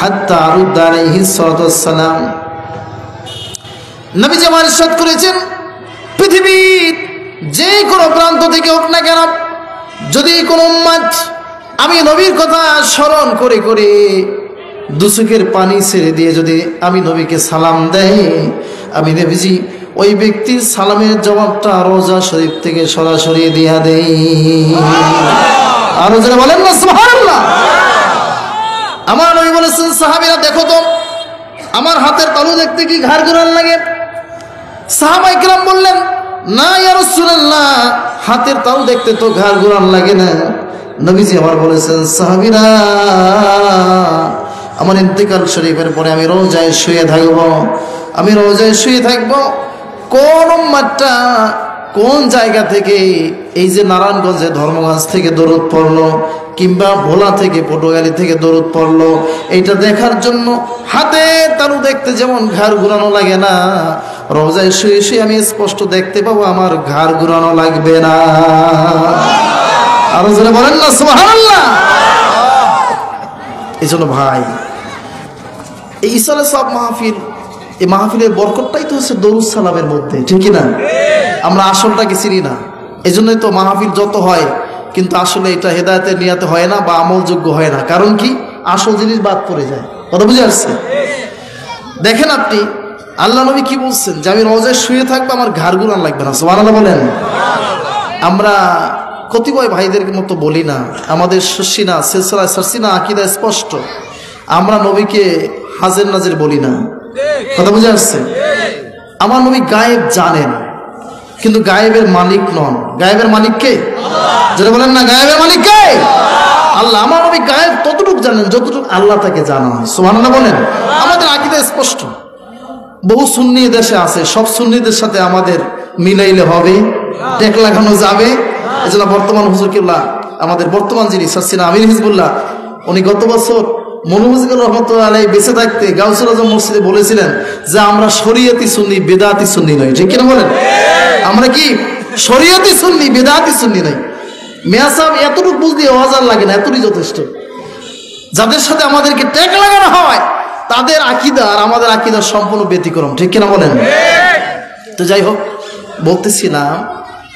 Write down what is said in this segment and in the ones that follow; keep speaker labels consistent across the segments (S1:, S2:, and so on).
S1: হাত্তা আরুদ্দা আলাইহিস সালাতু ওয়াসসালাম। নবীজি আমার ইরশাদ করেছেন, পৃথিবীর যে কোনো প্রান্ত থেকে হোক না কেন, যদি কোনো উম্মত আমি নবীর কথা স্মরণ করে করে দুচোখের পানি ছেড়ে দিয়ে যদি আমি নবীকে সালাম দেয়, আমি নবীজি ওই ব্যক্তির সালামের জবাবটা রওজা শরীফ থেকে সরাসরি দিয়া দেই। আরো যারা বলেন না সুবহানাল্লাহ। আমার নবী বলেছেন, সাহাবীরা দেখো তো আমার হাতের তালু দেখতে কি ঘাড় ঘোরান লাগে? সাহাবায়ে কেরাম বললেন, না ইয়া রাসূলুল্লাহ, হাতের তালু দেখতে তো ঘাড় ঘোরান লাগে না। নবীজি আমার বলেছেন, সাহাবীরা আমার ইন্তেকাল শরীফের পরে আমি রওজায় শুয়ে থাকব, আমি রওজায় শুয়ে থাকব। কোন উম্মতটা কোন জায়গা থেকে এই যে নারায়ণগঞ্জে ধর্মগঞ্জ থেকে দরুদ পড়লো, কিংবা ভোলা থেকে পটুয়াখালী থেকে দরুদ পড়লো, এইটা দেখার জন্য হাতে তালু দেখতে যেমন ঘাড় ঘুরানো লাগে না, রওজায় শুয়ে শুয়ে আমি স্পষ্ট দেখতে পাবো, আমার ঘাড় ঘুরানো লাগবে না। আরো যারা বলেন না সুবহানাল্লাহ। এই জন্য ভাই, এই ইসালে সব মাহফিল, এই মাহফিলের বরকতটাই তো হচ্ছে দরুদ সালামের মধ্যে, ঠিক কি না? আমরা আসলটাকে চিনি না, এই জন্যই তো মাহফিল যত হয় কিন্তু আসলে এটা হেদায়েতের নিয়াতে হয় না বা আমলযোগ্য হয় না। কারণ কি? আসল জিনিস বাদ পড়ে যায়। কথা বুঝে আসছে? দেখেন আপনি, আল্লাহ নবী কি বলছেন যে আমি রওজায় শুয়ে থাকবো, আমার ঘাড় ঘুরান লাগবে না। সুবহানাল্লাহ বলেন। আমরা কতিপয় ভাইদের মতো বলি না, আমাদের শশিনা সিলসিলা সারসিনা আকীদা স্পষ্ট, আমরা নবীকে হাজির নাজির বলি না। কথা বুঝে আসছে? আমার নবী গায়েব জানেন, কিন্তু গায়েবের মালিক নন। গায়েবের মালিক কে? যারা বলেন না গায়েবের মালিক কে? আল্লাহ। আমার নবী গায়েব ততটুকু জানেন যতটুকু আল্লাহ তাকে জানান। সুবহানাল্লাহ বলেন। আমাদের আকীদা স্পষ্ট। বহু সুন্নি দেশে আছে, সব সুন্নিদের সাথে আমাদের মিলাইলে হবে, টেক লাগানো যাবে। এজন্য বর্তমান হুজুর কিবলা, আমাদের বর্তমান যিনি সারসিনা আমির হিজবুল্লাহ, উনি গত বছর মনুমুজিকুর রহমতুল্লাহ আলাইহি বেঁচে থাকতে গাউসুল আজম মসজিদে বলেছিলেন যে আমরা শরীয়তি সুন্নি, বেদাতি সুন্নি নই। ঠিক কিনা বলেন? আমরা কি শরীয়তি সুন্নি, বেদাতি সুন্নি নই। মিয়া সাহেব এতটুকু বুঝ দিয়ে ওয়াজ আর লাগে না, এতটুকুই যথেষ্ট। যাদের সাথে আমাদেরকে টেক লাগানো হয় তাদের আকীদা আর আমাদের আকীদার সম্পূর্ণ ব্যতিক্রম। ঠিক কিনা বলেন? তো যাই হোক, বলতেছিলাম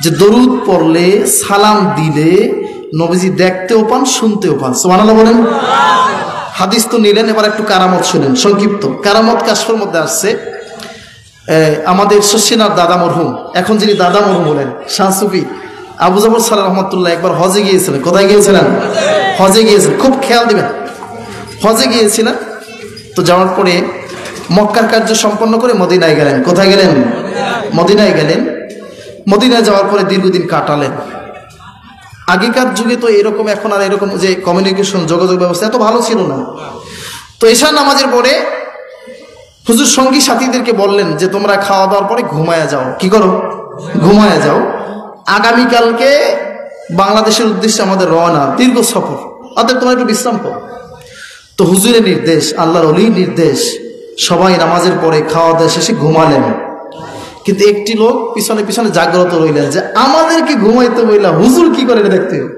S1: যে দরুদ পড়লে, সালাম দিলে নবীজি দেখতেও পান, শুনতেও পান। সুবহানাল্লাহ বলেন। হাদিস তো নিলেন, এবার একটু কারামত শুনেন। সংক্ষিপ্ত কারামত কাশফের মধ্যে আসছে, আমাদের শশীনার দাদা মরহুম, এখন যিনি দাদা মরহুম হলেন, শাহ সুফি আবু জাফর সালাহ রহমতুল্লাহ একবার হজে গিয়েছিলেন। কোথায় গিয়েছিলেন? হজে গিয়েছিলেন। খুব খেয়াল দিবেন, হজে গিয়েছিলেন। তো যাওয়ার পরে মক্কার কার্য সম্পন্ন করে মদিনায় গেলেন। কোথায় গেলেন? মদিনায় গেলেন। মদিনায় যাওয়ার পরে দীর্ঘদিন কাটালেন। আগেকার যুগে তো এরকম, এখন আর এরকম যে কমিউনিকেশন, যোগাযোগ ব্যবস্থা এত ভালো ছিল না। তো এশার নামাজের পরে হুজুর সঙ্গী সাথীদেরকে বললেন যে তোমরা খাওয়া দাওয়ার পরে ঘুমায়া যাও। কি করো? ঘুমায়া যাও। আগামীকালকে বাংলাদেশের উদ্দেশ্যে আমাদের রওনা, দীর্ঘ সফর, অতএব তোমরা একটু বিশ্রাম করো। তো হুজুরের নির্দেশ, আল্লাহর ওলির নির্দেশ, সবাই নামাজের পরে খাওয়া দাওয়া শেষে ঘুমালেন। কিন্তু একটি লোক পিছনে পিছনে জাগ্রত রইলেন যে আমাদেরকে ঘুমাইতে বললা, হুজুর কি করে দেখতে হবে,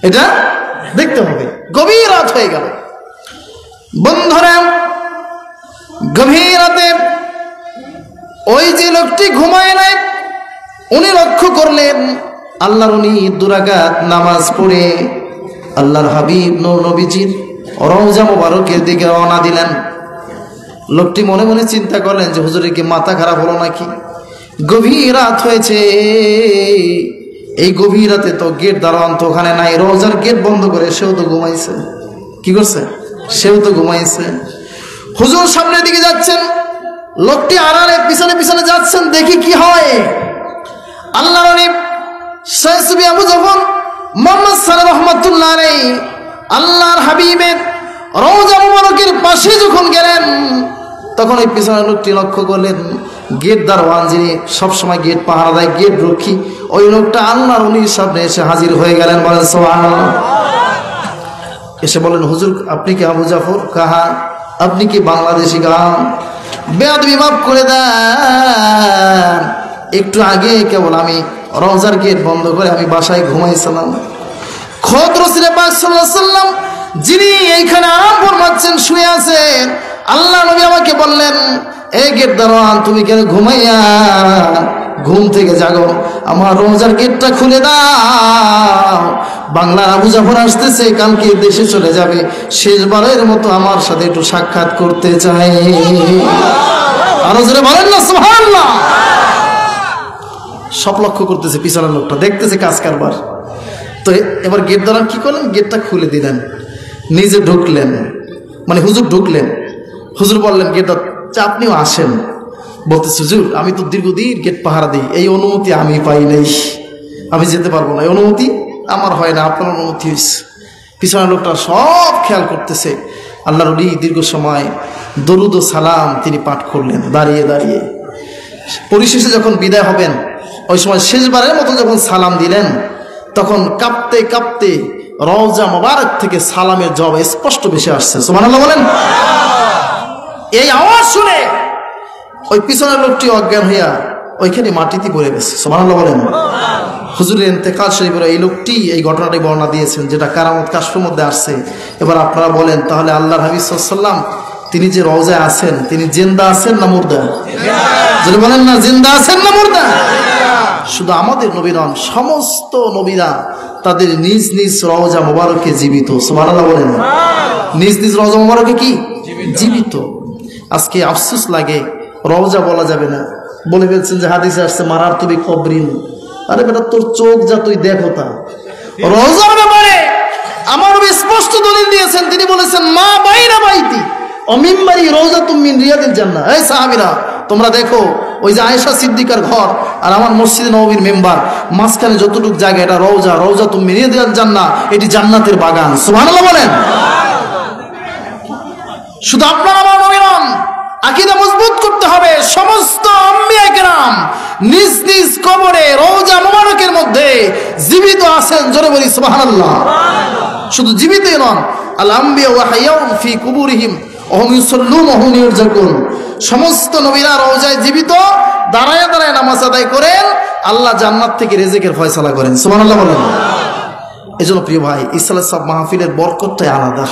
S1: এটা দেখতে হবে। গভীর রাত হয়ে গেল। বন্ধুরা, গভীর রাতে ওই যে লোকটি ঘুমায় নাই, উনি লক্ষ্য করলেন আল্লাহর উনি দুরাকাত নামাজ পড়ে আল্লাহর হাবিব নূর নবীজির রওজা মুবারকের দিকে রওনা দিলেন। লোকটি মনে মনে চিন্তা করলেন যে হুজুরের কি মাথা খারাপ হলো নাকি? গভীর রাত হয়েছে, এই গভীর রাতে তো গেট দারোয়ান তো ওখানে নাই, রওজার গেট বন্ধ করে সেও তো ঘুমাইছে। কি করছে? সেও তো ঘুমাইছে। হুজুর সামনের দিকে যাচ্ছেন, লোকটি আড়ালে পিছনে পিছনে যাচ্ছেন। দেখি কি হয়। আল্লাহর নবী শাহ সুফি আবু জাফর মুহাম্মদ সাল্লাল্লাহু রহমাতুল্লাহ আলাইহি আল্লাহর হাবিবের রওজা মুবারকের পাশে যখন গেলেন, তখন ওই পিছনের লোকটি লক্ষ্য করলেন গেট দারোয়ান, যিনি সবসময় গেট পাহারা দেয়, গেট রক্ষী, ওই লোকটা আল্লাহর ওলির সামনে এসে হাজির হয়ে গেলেন। বলেন সুবহানাল্লাহ। এসে বলেন, হুজুর আপনি কি আবু জাফর? কাহা। আপনি কি বাংলাদেশি? গান। বেয়াদবি মাফ করে দেন, একটু আগে কেবল আমি রওজার গেট বন্ধ করে আমি বাসায় ঘুমাইছিলাম। খোদ রাসূল পাক সাল্লাল্লাহু আলাইহি ওয়াসাল্লাম যিনি এইখানে আরাম ফরমাচ্ছেন, শুয়ে আছেন। আল্লাহ নবী আমাকে বললেন, এই গেট দারোয়ান, তুমি কেন ঘুমাইয়া ঘুম থেকে জাগো, আমার রোজার গেটটা খুলে দাও। বাংলার আবু জাফর আসতেছে, কালকে দেশে চলে যাবে, শেষবারের মতো আমার সাথে একটু সাক্ষাৎ করতে চাই। আরো জোরে বলেন না সুবহানাল্লাহ। সব লক্ষ্য করতেছে, পিছনের লোকটা দেখতেছে কাজ কারবার। তো এবার গেট দাঁড়ান কি করলেন, গেটটা খুলে দিলেন, নিজে ঢুকলেন, মানে হুজুর ঢুকলেন। হুজুর বললেন গেটটা, আপনিও আসেন। বলতেছে, হুজুর আমি তো দীর্ঘদিন গেট পাহারা দিই, এই অনুমতি আমি পাই নাই, আমি যেতে পারবো না, এই অনুমতি আমার হয় না, আপনার অনুমতি হয়েছে। পিছনের লোকটা সব খেয়াল করতেছে। আল্লাহর ওলি দীর্ঘ সময় দরুদ ও সালাম তিনি পাঠ করলেন দাঁড়িয়ে দাঁড়িয়ে। পরিশেষে যখন বিদায় হবেন, ওই সময় শেষবারের মতো যখন সালাম দিলেন, তখন কাঁপতে কাঁপতে রওজা মোবারক থেকে সালামের জবাব স্পষ্ট ভেসে আসছে। সুবহানাল্লাহ বলেন। এই আওয়াজ শুনে ওই পিছনের লোকটি অজ্ঞান হইয়া ওইখানে মাটিতে পড়ে গেছে। সুবহানাল্লাহ বলেন। হুজুরের ইন্তেকাল শরীফের এই লোকটি এই ঘটনাটি বর্ণনা দিয়েছেন, যেটা কারামত কাশফের মধ্যে আসছে। এবার আপনারা বলেন, তাহলে আল্লাহর হাবিব সাল্লাল্লাহু আলাইহি ওয়াসাল্লাম তিনি যে রওজায় আছেন, তিনি জিন্দা আছেন না মুর্দা? যদি বলেন না, জিন্দা আছেন না মুর্দা? শুধু আমাদের নবী নন, সমস্ত নবীরা তাদের নিজ নিজ রওজা মোবারকে জীবিত। সুবহানাল্লাহ বলেন। নিজ নিজ রওজা মোবারকে কি জীবিত। আজকে আফসোস লাগে, রওজা বলা যাবে না, বলে ফেলছেন যে হাদিসে আসছে মারার তুমি কবরিন। আরে বেটা, তোর চোখ যা, তুই দেখো তা। রওজার ব্যাপারে আমার নবী স্পষ্ট দলিল দিয়েছেন, তিনি বলেছেন মা বাইনা বাইতি ও মিম্বারি রওজাতুম মিন রিয়াদিল জান্নাহ। এই সাহাবীরা, তোমরা দেখো, ওই যে আয়েশা সিদ্দিকার ঘর আর আমার মসজিদে নববীর মেম্বার, মাঝখানে যতটুকু জায়গা, এটা রওজা, রওজাতুম মিন রিয়াদিল জান্নাহ, এটি জান্নাতের বাগান। সুবহানাল্লাহ বলেন। শুধু আপনারা আমার নবী নন, আকীদা মজবুত করতে হবে। সমস্ত আম্বিয়া কেরাম নিজ নিজ কবরে রওজা মুবারকের মধ্যে জীবিত আছেন। জোরে বলি সুবহানাল্লাহ। শুধু জীবিতই নন, আল আম্বিয়া ওয়া হায়াউন ফি কুবুরিহিম ওয়া হুম ইউসাল্লুন ওয়া হুম ইউরযাকুন। সমস্ত নবীরা রওজায় জীবিত, দাঁড়ায় দাঁড়ায় নামাজ আদায় করেন, আল্লাহ জান্নাত থেকে রিজিকের ফয়সালা করেন। সুবহানাল্লাহ বলেন। এজন্য প্রিয় ভাই, ইসলাম সব মাহফিলের বরকতটাই আলাদা।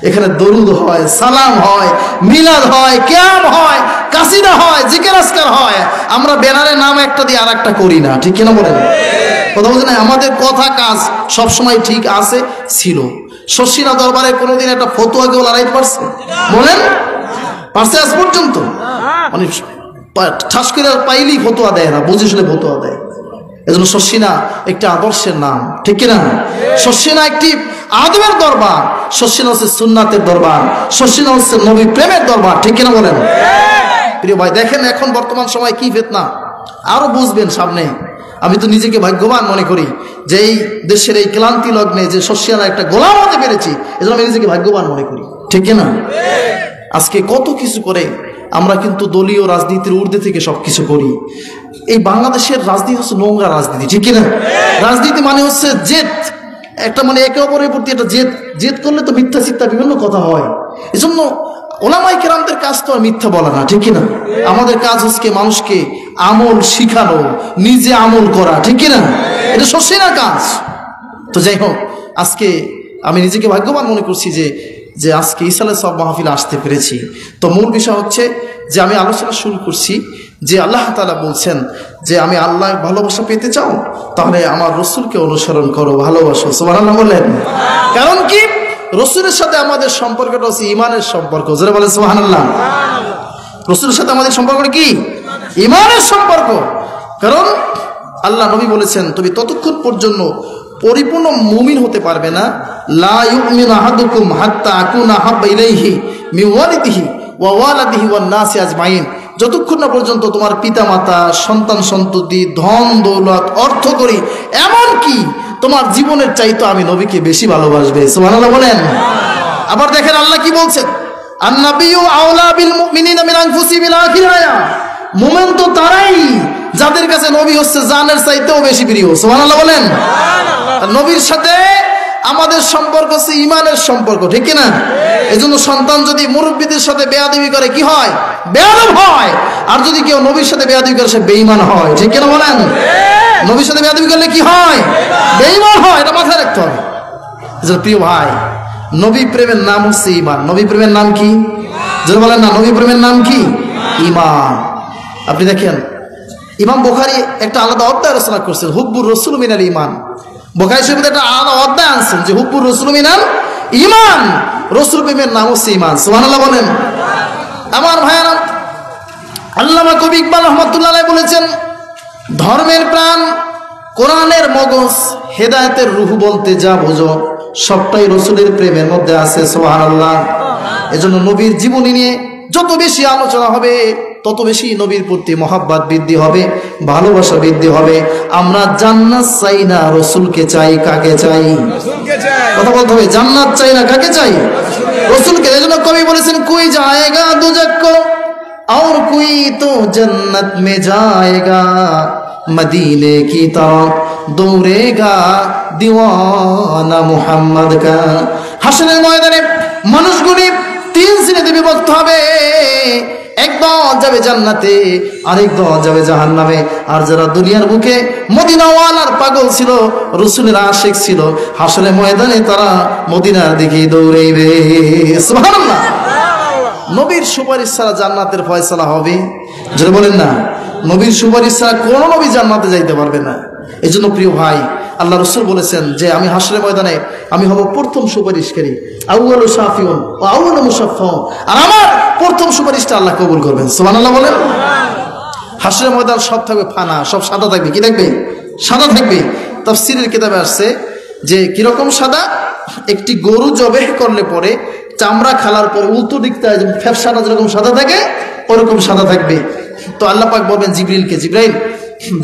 S1: এখানে দরুদ হয়, সালাম হয়, মিলাদ হয়, কিয়াম হয়, কাসিদা হয়, জিকির আজকার হয়। আমরা ব্যানারে নাম একটা দিয়ে আর একটা করি না, ঠিক কিনা বলেন? কথা বলছেন, আমাদের কথা কাজ সবসময় ঠিক আছে ছিল। শশীনা দরবারে কোনোদিন একটা ফতোয়া কেউ লড়াইতে পারছে? বলেন, পারছে আজ পর্যন্ত? মানে ঠাস করে পাইলেই ফতোয়া দেয় না, বুঝে শুনে ফতোয়া দেয়। এজন্য শশীনা একটি আদর্শের নাম, ঠিক কিনা? শশীনা একটি আদবের দরবার, শশীনা হচ্ছে সুন্নাতের দরবার, শশীনা হচ্ছে নবী প্রেমের দরবার, ঠিক কিনা বলেন? প্রিয় ভাই, দেখেন এখন বর্তমান সময় কি ফিতনা, আরো বুঝবেন সামনে। আমি তো নিজেকে ভাগ্যবান মনে করি যে এই দেশের এই ক্লান্তি লগ্নে যে শশীনা একটা গোলাম হতে পেরেছি, এজন্য আমি নিজেকে ভাগ্যবান মনে করি, ঠিক কিনা? আজকে কত কিছু করে আমরা কিন্তু দলীয় রাজনীতির ঊর্ধ্বে থেকে সবকিছু করি। এই বাংলাদেশের রাজনীতি হচ্ছে নোংরা রাজনীতি, ঠিক কিনা? রাজনীতি মানে হচ্ছে জেদ, একটা মানে একে অপরের প্রতি একটা জেদ করলে তো মিথ্যা চিত্তা বিভিন্ন কথা হয়। এজন্য ওলামায়ে কেরামদের কাজ তো আর মিথ্যা বলা না, ঠিক কিনা? আমাদের কাজ হচ্ছে মানুষকে আমল শিখানো, নিজে আমল করা, ঠিক কিনা? এটা শশীনার কাজ। তো যাই হোক, আজকে আমি নিজেকে ভাগ্যবান মনে করছি যে আজকে ইসলামের সব মাহফিলে আসতে পেরেছি। তো মূল বিষয় হচ্ছে যে আমি আলোচনা শুরু করছি যে আল্লাহ তাআলা বলছেন যে আমি আল্লাহর ভালোবাসা পেতে চাও, তাহলে আমার রসুলকে অনুসরণ করো, ভালোবাসো। সুবহানাল্লাহ বললেন। কারণ কি? রসুলের সাথে আমাদের সম্পর্কটা হচ্ছে ইমানের সম্পর্ক। যারা বলে সুবহানাল্লাহ। রসুলের সাথে আমাদের সম্পর্কটা কি? ইমানের সম্পর্ক। কারণ আল্লাহ নবী বলেছেন, তুমি ততক্ষণ পর্যন্ত পরিপূর্ণ মুমিন হতে পারবে না, লা ইউমিনু আহাদুকুম হাত্তা আকুনা হাব্বা ইলাইহি মিন ওয়ালিদিহি ওয়া ওয়ালাদিহি ওয়ান নাসি আজমাইন, যতক্ষণ না পর্যন্ত তোমার পিতামাতা, সন্তান সন্ততি, ধন দৌলত, অর্থ করি, এমন কি তোমার জীবনের চাইতে আমি নবীকে বেশি ভালোবাসবে। সুবহানাল্লাহ বলেন। আবার দেখেন আল্লাহ কি বলছেন, আন-নাবিয়্যু আওলা বিল মুমিনিনা মিন আনফুসিহিম ইলা আখির আয়াত। মুমিন তো তারাই যাদের কাছে নবী হচ্ছে জানের চাইতেও বেশি প্রিয়। সুবহানাল্লাহ বলেন। নবীর সাথে আমাদের সম্পর্ক হচ্ছে ইমানের সম্পর্ক, ঠিক কিনা? এজন্য সন্তান যদি মুরব্বীদের সাথে বেয়াদবি করে কি হয়? বেয়াদব হয়। আর যদি কেউ নবীর সাথে বেয়াদবি করে সে বেঈমান হয়, ঠিক কিনা বলেন? নবীর সাথে বেয়াদবি করলে কি হয়? বেঈমান হয়। এটা মাথায় রাখতে হবে। এজন্য প্রিয় ভাই, নবী প্রেমের নাম হচ্ছে ইমান। নবী প্রেমের নাম কি? যদি বলেন না, নবী প্রেমের নাম কি? ঈমান। আপনি দেখেন ইমাম বুখারী একটা আলাদা অধ্যায় রচনা করছেন, হুব্বুর রাসূল মিনাল ঈমান। বুখারী শরীফে একটা আলাদা অধ্যায় আনছেন যে হুব্বুর রাসূল মিনাল ঈমান, রাসূল প্রেমের নাম হচ্ছে ঈমান। সুবহানাল্লাহ বলেন। আমার ভাইয়ারা, আল্লামা কবি ইকবাল রহমাতুল্লাহ আলাইহি বলেছেন, ধর্মের প্রাণ, কোরআনের মগজ, হেদায়েতের রূহ বলতে যা বোঝো সবটাই রাসূলের প্রেমের মধ্যে আছে। সুবহানাল্লাহ। এজন্য নবীর জীবনী নিয়ে যত বেশি আলোচনা হবে তত বেশি নবীর প্রতি মহব্বত বৃদ্ধি হবে, ভালোবাসা বৃদ্ধি হবে। আমরা জান্নাত চাই না, রাসূলকে চাই। কাকে চাই? কথা বলতে হবে। জান্নাত চাই না, কাকে চাই? রাসূলকে। এজন্য কবি বলেছেন, কোই জায়েগা দুজক কো और कोई तो जन्नत में जाएगा, मदीने की तरफ दौड़ेगा दीवाना मुहम्मद का। হাসরের ময়দানে মানুষগুলি তিন শ্রেণীতে বিভক্ত হবে। এক দল যাবে জান্নাতে, আরেক দল যাবে জাহান্নামে। আর যারা দুনিয়ার বুকে মদিনাওয়ালার পাগল ছিল, রাসূলের আশিক ছিল, হাসরের ময়দানে তারা মদিনার দিকে দৌড়াইবে। সুবহানাল্লাহ। নবীর সুপারিশ ছাড়া জান্নাতের ফয়সালা হবে? যদি বলেন না, নবীর সুপারিশ ছাড়া কোন নবী জান্নাতে যাইতে পারবে না। এই জন্য প্রিয় ভাই, আল্লাহ রাসূল বলেছেন যে আমি হাসরের ময়দানে আমি হব প্রথম সুপারিশকারী, আউয়ালু শাফিউন ওয়া আউয়ালু মুশাফফাউন, আর আমার প্রথম সুপারিশটা আল্লাহ কবুল করবেন। সুবহানাল্লাহ বলেন। হাসরের ময়দান সব থাকবে ফানা, সব সাদা থাকবে। কি থাকবে? সাদা থাকবে। তাফসীরের কিতাবে আসছে যে কিরকম সাদা, একটি গরু জবেহ করলে পরে চামড়া খালার পরে উল্টো দিকটা ফ্যাপসাটা যেরকম সাদা থাকে ওরকম সাদা থাকবে। তো আল্লাহ পাক বলবেন জিবরিলকে, জিবরাইল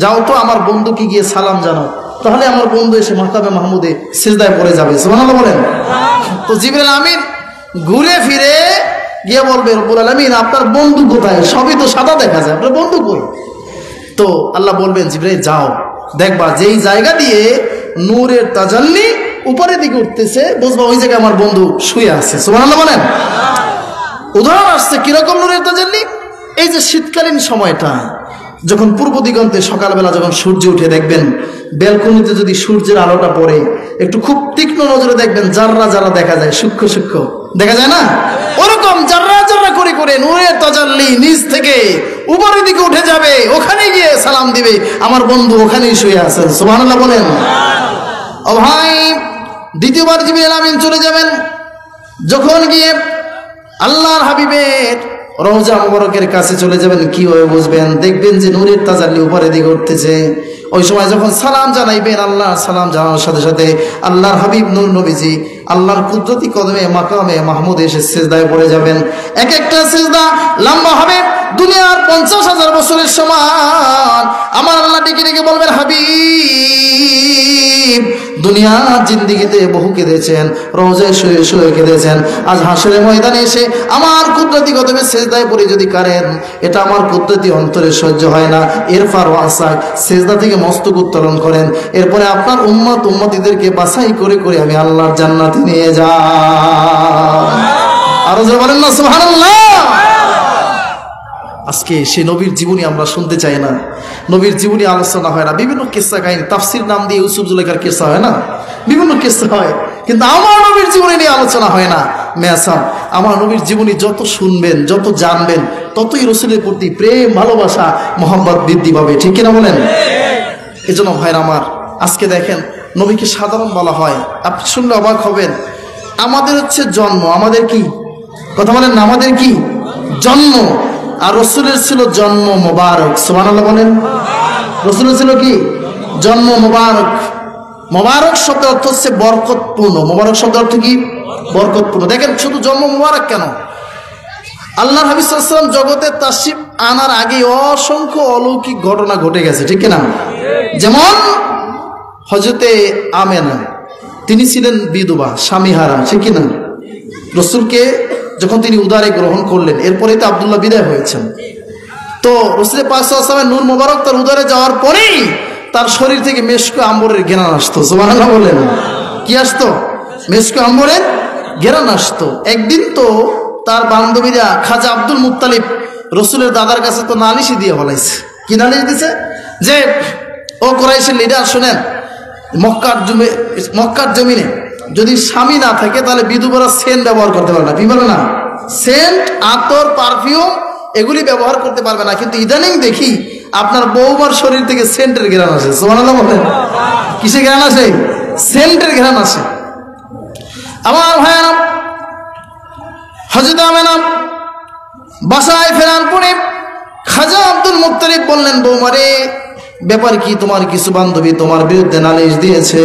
S1: যাও তো আমার বন্ধুকে গিয়ে সালাম জানাও, তাহলে আমার বন্ধু এসে মাকামে মাহমুদে সিজদায় পড়ে যাবে। সুবহানাল্লাহ বলেন। তো জিবরাইল আমিন ঘুরে ফিরে গিয়ে বলবে, রব্বুল আলামিন আপনার বন্ধু কোথায়? সবই তো সাদা দেখা যায়, আপনার বন্ধু কই? তো আল্লাহ বলবেন, জিবরাইল যাও, দেখবা যেই জায়গা দিয়ে নূরের তাজাল্লি উপরের দিকে উঠতেছে, বুঝবা ওই জায়গায় আমার বন্ধু শুয়ে আছে। সুবহানাল্লাহ বলেন। উদাহরণ আসছে কিরকম নূরের তাজাল্লি। এই যে শীতকালীন সময়টা, যখন পূর্ব দিগন্তে সকালবেলা যখন সূর্য উঠে, দেখবেন ব্যালকনিতে যদি সূর্যের আলোটা পড়ে, একটু খুব তীক্ষ্ণ নজরে দেখবেন জাররা জাররা দেখা যায়, সূক্ষ্ম সূক্ষ্ম দেখা যায় না? ওরকম জাররা জাররা করে করে নূরের তাজাল্লি নিচ থেকে উপরের দিকে উঠে যাবে, ওখানে গিয়ে সালাম দিবে, আমার বন্ধু ওখানেই শুয়ে আছেন। সুবহানাল্লাহ বলেন। ও ভাই, দ্বিতীয়বার জিবরিল আমিন চলে যাবেন, যখন গিয়ে আল্লাহর হাবিবের রওজা মুবারকের কাছে চলে যাবেন, কি হয়ে বুঝবেন? দেখবেন যে নূরের তাজাল্লি উপরের দিকে উঠতেছে। ওই সময় যখন সালাম জানাইবেন, আল্লাহর সালাম জানানোর সাথে সাথে আল্লাহর হাবিব নূর নবীজি আল্লাহর কুদরতি কদমে মাকামে মাহমুদে এসে সিজদায় পড়ে যাবেন। এক একটা সিজদা লম্বা হবে দুনিয়ার 50,000 বছরের সমান। আমার আল্লাহ ডেকে ডেকে বলবেন, হাবিব দুনিয়ার জিন্দেগিতে বহু কেঁদেছেন, রওজায় শুয়ে শুয়ে কেঁদেছেন, আজ হাসরের ময়দানে এসে আমার কুদরতি কদমে সিজদায় পড়ে যদি কারেন, এটা আমার কুদরতি অন্তরে সহ্য হয় না। এরপর ওয়াসাক সিজদা থেকে মস্তক উত্তোলন করেন, এরপরে আপনার উম্মত উম্মতিদেরকে বাছাই করে করে আমি আল্লাহর জান্নাতে নিয়ে যাই। আরো জোরে বলেন না সুবহানাল্লাহ। আজকে সেই নবীর জীবনী আমরা শুনতে চাই না, নবীর জীবনী আলোচনা হয় না, বিভিন্ন কিসসা কাহিনী, তাফসীর নাম দিয়ে ইউসুফ জুলেখার কিসসা হয় না, বিভিন্ন কিসসা হয়, কিন্তু আমার নবীর জীবনী নিয়ে আলোচনা হয় না। মেয়াসাম, আমার নবীর জীবনী যত শুনবেন, যত জানবেন, ততই রাসূলের প্রতি প্রেম, ভালোবাসা, মহব্বত বৃদ্ধি পাবে। ঠিক কিনা বলেন? এজন্য ভাইরা আমার, আজকে দেখেন নবীকে সাধারণ বলা হয়, আপনি শুনলে অবাক হবেন। আমাদের হচ্ছে জন্ম, আমাদের কি কথা বলেন না, আমাদের কি জন্ম, আর রাসূলের ছিল জন্ম মোবারক। সুবহানাল্লাহ বলেন। রাসূলের ছিল কি? জন্ম মোবারক। মোবারক শব্দের অর্থ হচ্ছে বরকতপূর্ণ। মোবারক শব্দের অর্থ কি? বরকতপূর্ণ। দেখেন শুধু জন্ম মোবারক কেন, আল্লাহর হাবিব সাল্লাল্লাহু আলাইহি ওয়াসাল্লাম জগতে তাশরীফ আনার আগে অসংখ্য অলৌকিক ঘটনা ঘটে গেছে। ঠিক কিনা? যেমন হযরতে আমেনা, তিনি ছিলেন বিধবা, স্বামীহারা। ঠিক কিনা? রাসূলকে যখন তিনি উদারে গ্রহণ করলেন, এরপরেই তো আব্দুল্লাহ বিদায় হয়েছেন। তো রাসূল পাক সাল্লাল্লাহু আলাইহি ওয়াসাল্লামের নূর মোবারক তার উদারে যাওয়ার পরেই তার শরীর থেকে মেশক আম্বরের ঘ্রাণ আসতো। সুবহানাল্লাহ বলেন। কি আসতো? মেশক আম্বরের ঘ্রাণ আসতো। একদিন তো তার বান্ধবীরা খাজা আব্দুল মুত্তালিব রাসূলের দাদার কাছে তো নালিশি দিয়ে বলাইছে। কি নালিশ দিছে? যে ও কুরাইশের লিডার, শুনেন, মক্কার জমিনে যদি স্বামী না থাকে তাহলে বিধবারা সেন ব্যবহার করতে পারে না। কি বলে না? সেন্ট, আতর, পারফিউম এগুলি ব্যবহার করতে পারবে না। কিন্তু ইদানিং দেখি আপনার বৌমার শরীর থেকে সেন্টের ঘ্রাণ আসে। সুবহানাল্লাহ বলেন। কিসের ঘ্রাণ আসে? সেন্টের ঘ্রাণ আসে। আমার ভাইয়ারা, হযরত আমেনা বাসায় ফেরার পরে খাজা আব্দুল মুত্তালিব বললেন, বৌমারে ব্যাপার কি? তোমার কিছু বান্ধবী তোমার বিরুদ্ধে নালিশ দিয়েছে।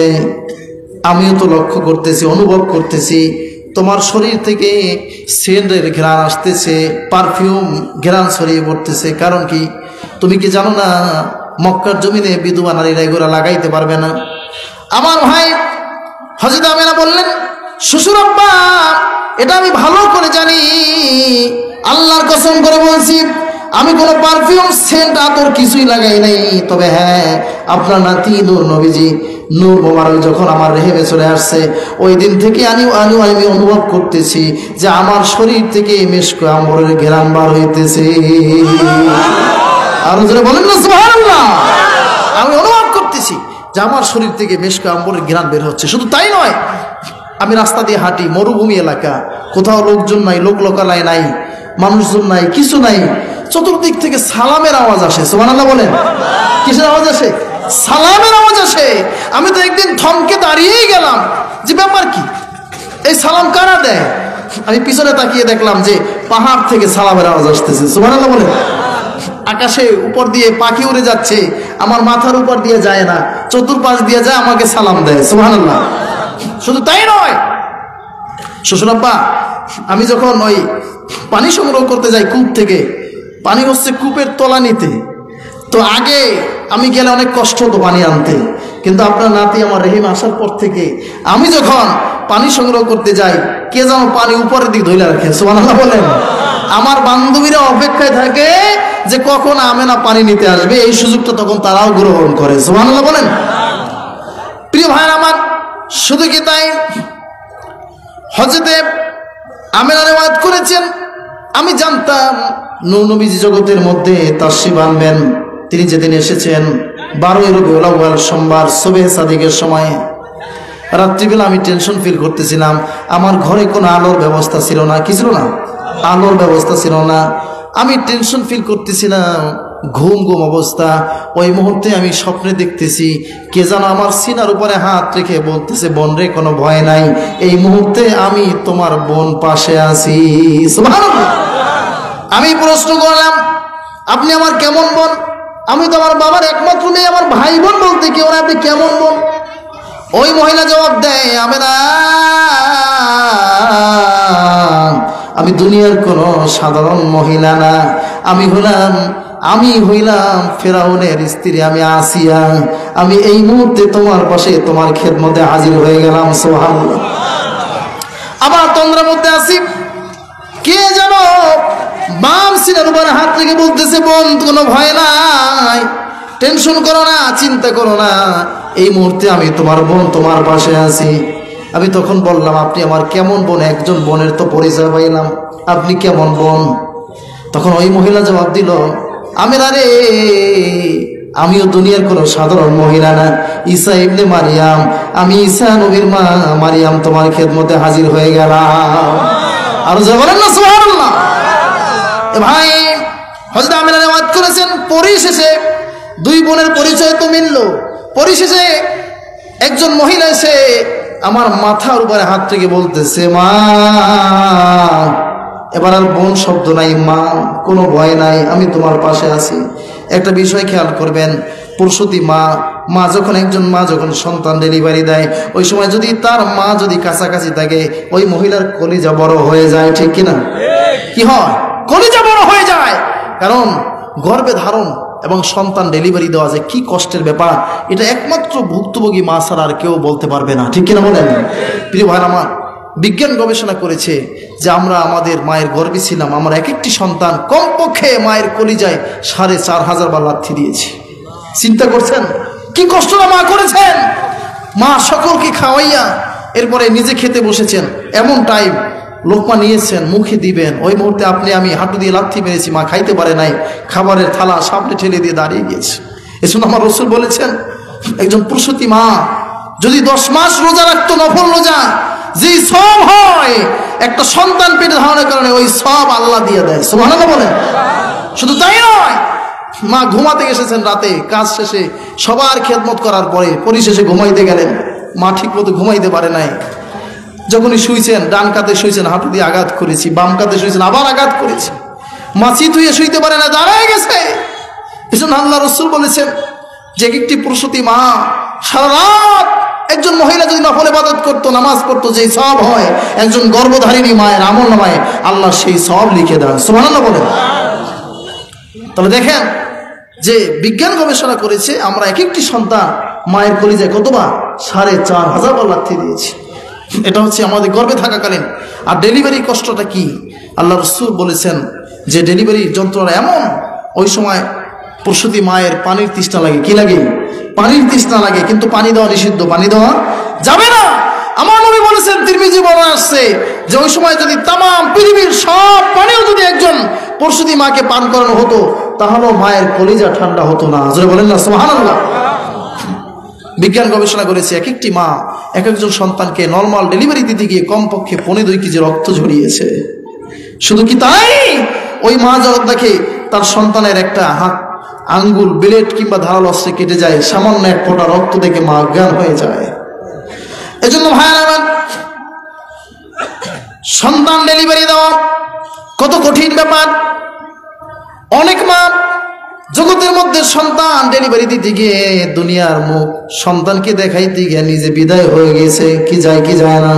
S1: আমিও তো লক্ষ্য করতেছি, অনুভব করতেছি তোমার শরীর থেকে সেন্টের ঘ্রাণ আসতেছে, পারফিউম ঘ্রাণ ছড়িয়ে পড়তেছে। কারণ কি? তুমি কি জানো না মক্কার জমিনে বিধবা নারীরা এগুলা লাগাইতে পারবে না? আমার ভাই হযরত আমেনা বললেন, শ্বশুর আব্বা এটা আমি ভালো করে জানি, আল্লাহর কসম করে বলছি আমি কোনো পারফিউম, সেন্ট, আতর কিছুই লাগাই নাই। তবে হ্যাঁ, আপনার নাতি নূর নবীজি নূর মোবারক যখন আমার রেহেমে চলে আসছে, ওই দিন থেকে আমি অনুভব করতেছি যে আমার শরীর থেকে মেশক আম্বরের ঘ্রাণ বার হইতেছে। আর যারা বলেন না সুবহানাল্লাহ, আমি অনুভব করতেছি যে আমার শরীর থেকে মেশক আম্বরের ঘ্রাণ বের হচ্ছে। শুধু তাই নয়, আমি রাস্তা দিয়ে হাঁটি, মরুভূমি এলাকা, কোথাও লোকজন নাই, লোক লোকালয় নাই, মানুষজন নাই, কিছু নাই, চতুর্দিক থেকে সালামের আওয়াজ আসে। সুবহানাল্লাহ বলেন। কিসের আওয়াজ আসে? সালামের আওয়াজ আসে। আমি তো একদিন থমকে দাঁড়িয়েই গেলাম যে ব্যাপার কি, এই সালাম কারা দেয়? আমি পিছনে তাকিয়ে দেখলাম যে পাহাড় থেকে সালামের আওয়াজ আসতেছে। সুবহানাল্লাহ বলেন। আকাশে উপর দিয়ে পাখি উড়ে যাচ্ছে, আমার মাথার উপর দিয়ে যায় না, চতুর্পাশ দিয়ে যায়, আমাকে সালাম দেয়। সুবহানাল্লাহ। শুধু তাই নয়, শ্বশুর আব্বা আমি যখন ওই পানি সংগ্রহ করতে যাই কূপ থেকে, পানি হচ্ছে কূপের তলানিতে, তো আগে আমি গেলে অনেক কষ্ট হতো পানি আনতে। কিন্তু আপনার নাতি আমার রহিম আসার পর থেকে আমি যখন পানি সংগ্রহ করতে যাই, কে যেন পানি উপরের দিকে ধইলা রাখে। সুবহানাল্লাহ বলেন। আমার বান্ধবীরা অপেক্ষায় থাকে যে কখন আমেনা পানি নিতে আসবে, এই সুযোগটা তখন তারাও গ্রহণ করে। সুবহানাল্লাহ বলেন। প্রিয় ভাই আমার, শুধু কি তাই, হযরতে আমেনা রিওয়ায়াত করেছেন, আমি জানতাম নূর নবীজি জগতের মধ্যে তাশরীফ আনবেন। তিনি যেদিন এসেছেন 12 রবিউল আউয়াল সোমবার সুবহে সাদিকের সময়, রাত্রিবেলা আমি টেনশন ফিল করতেছিলাম। আমার ঘরে কোনো আলোর ব্যবস্থা ছিল না। কি ছিল না? আলোর ব্যবস্থা ছিল না। আমি টেনশন ফিল করতেছিলাম, ঘুম ঘুম অবস্থা। ওই মুহূর্তে আমি স্বপ্নে দেখতেছি কে যেন আমার সিনার উপরে হাত রেখে বলতেছে, বোন রে কোনো ভয় নাই, এই মুহূর্তে আমি তোমার বোন পাশে আছি। সুবহানাল্লাহ। আমি প্রশ্ন করলাম, আপনি আমার কেমন বোন? আমি তো আমার বাবার একমাত্র মেয়ে, আমার ভাই বোন বলতে কেউ না, আপনি কেমন বোন? ওই মহিলা জবাব দেয়, আমি দুনিয়ার কোন সাধারণ মহিলা না, আমি হইলাম ফেরাউনের স্ত্রী, আমি আসিয়া। আমি এই মুহূর্তে তোমার পাশে তোমার খেদমতে হাজির হয়ে গেলাম। সুবহানাল্লাহ। আবার তন্দ্রার মধ্যে আসি, কে যেন বাম সিনার উপর হাত রেখে বলতেছে, বোন কোনো ভয় নাই, টেনশন করো না, চিন্তা করো না, এই মুহূর্তে আমি তোমার বোন, তোমার পাশে আছি। আমি তখন বললাম, আপনি আমার কেমন বোন? একজন বোনের তো পরিচয় পাইলাম, আপনি কেমন বোন? তখন ওই মহিলা জবাব দিল, আমেনা রে, আমিও দুনিয়ার কোনো সাধারণ মহিলা না, ঈসা ইবনে মারিয়াম, আমি ঈসা নবীর মা মারিয়াম তোমার খেদমতে হাজির হয়ে গেলাম। আর যে বলেন না সুবহানাল্লাহ। ভাই হযরত আমেনা রিওয়ায়াত করেছেন, পরিশেষে দুই বোনের পরিচয় তো মিলল, পরিশেষে একজন মহিলা এসে আমার মাথার উপরে হাত থেকে বলতেছে, মা। এবার আর বোন শব্দ নাই, মা, কোনো ভয় নাই, আমি তোমার পাশে আছি। একটা বিষয় খেয়াল করবেন, প্রসূতি মা যখন একজন মা যখন সন্তান ডেলিভারি দেয়, ওই সময় যদি তার মা যদি কাছাকাছি থাকে, ওই মহিলার কলিজা বড় হয়ে যায়। ঠিক কিনা? কি হয়? কলিজা বড় হয়ে যায়। কারণ গর্ভে ধারণ এবং সন্তান ডেলিভারি দেওয়া যে কি কষ্টের ব্যাপার, এটা একমাত্র ভুক্তভোগী মা ছাড়া আর কেউ বলতে পারবে না। ঠিক কিনা বলেন? প্রিয় ভাই আমার, বিজ্ঞান গবেষণা করেছে যে আমরা আমাদের মায়ের গর্ভে ছিলাম, আমরা এক একটি সন্তান কমপক্ষে মায়ের কলিজায় 4500 বার লাথি দিয়েছি। চিন্তা করছেন কি কষ্টটা মা করেছেন? মা সকলকে খাওয়াইয়া এরপরে নিজে খেতে বসেছেন, এমন টাইম লোকমা নিয়েছেন, মুখে দিবেন, ওই মুহূর্তে আপনি আমি হাঁটু দিয়ে লাথি মেরেছি, মা খাইতে পারে নাই, খাবারের থালা সামনে ঠেলে দিয়ে দাঁড়িয়ে গিয়েছে। এজন্য আমার রাসূল বলেছেন, একজন প্রসূতি মা যদি 10 মাস রোজা রাখতো, নফল রোজা, যে সব হয় একটা সন্তান পেটে ধারণের কারণে ওই সব আল্লাহ দিয়ে দেয়। সুবহানাল্লাহ বলেন। শুধু তাই নয়, মা ঘুমাতে এসেছেন রাতে, কাজ শেষে সবার খেদমত করার পরে পরিশেষে ঘুমাইতে গেলেন, মা ঠিক মতো ঘুমাইতে পারে নাই। যখনই শুইছেন, ডান কাতে শুইছেন, হাঁটু দিয়ে আঘাত করেছি, বাম কাতে শুইছেন, আবার আঘাত করেছি, মা চিত হয়ে শুইতে পারে না, দাঁড়ায় গেছে। এজন্য আল্লাহ রাসূল বলেছেন যে একটি প্রসূতি মা সারা রাত একজন মহিলা যদি নফল ইবাদত করতো, নামাজ পড়তো, যেই সওয়াব হয় একজন গর্ভধারিণী মায়ের আমলনামায় আল্লাহ সেই সওয়াব লিখে দেন। সুবহানাল্লাহ বলেন। তাহলে দেখেন যে বিজ্ঞান গবেষণা করেছে আমরা এক একটি সন্তান মায়ের কলিজায় কতবার ৪,৫০০ বার লাথি দিয়েছি। এটা হচ্ছে আমাদের গর্ভে থাকাকালীন। আর ডেলিভারি কষ্টটা কি, আল্লাহ রাসূল বলেছেন যে ডেলিভারি যন্ত্রণা এমন, ওই সময় প্রসূতি মায়ের পানির তৃষ্ণা লাগে। কি লাগে? পানির তৃষ্ণা লাগে, কিন্তু পানি দেওয়া নিষিদ্ধ, পানি দেওয়া যাবে না। আমার নবী বলেছেন, তিরমিজি বর্ণনা আসছে যে ওই সময় যদি তাম পৃথিবীর সব পানিও যদি একজন প্রসূতি মাকে পান করানো হতো, তাহলেও মায়ের কলিজা ঠান্ডা হতো না। জোরে বলেন না সুবহানাল্লাহ। বিজ্ঞান গবেষণা করেছে এক একটি মা এক একজন সন্তানকে নর্মাল ডেলিভারি দিতে গিয়ে কমপক্ষে ২.৫ কেজি রক্ত ঝরিয়েছে। শুধু কি তাই, ওই মা যখন দেখে তার সন্তানের একটা হাত আঙ্গুল ব্লেড কিংবা ধারালো অস্ত্রে কেটে যায়, সামান্য এক ফোঁটা রক্ত দেখে মা অজ্ঞান হয়ে যায়। এজন্য ভাইরা আমার, সন্তান ডেলিভারি দেওয়া কত কঠিন ব্যাপার। অনেক মা জগতের মধ্যে সন্তান ডেলিভারি দিতে গিয়ে দুনিয়ার মুখ সন্তানকে দেখাইতে গিয়ে নিজে বিদায় হয়ে গেছে। কি যায় কি যায় না।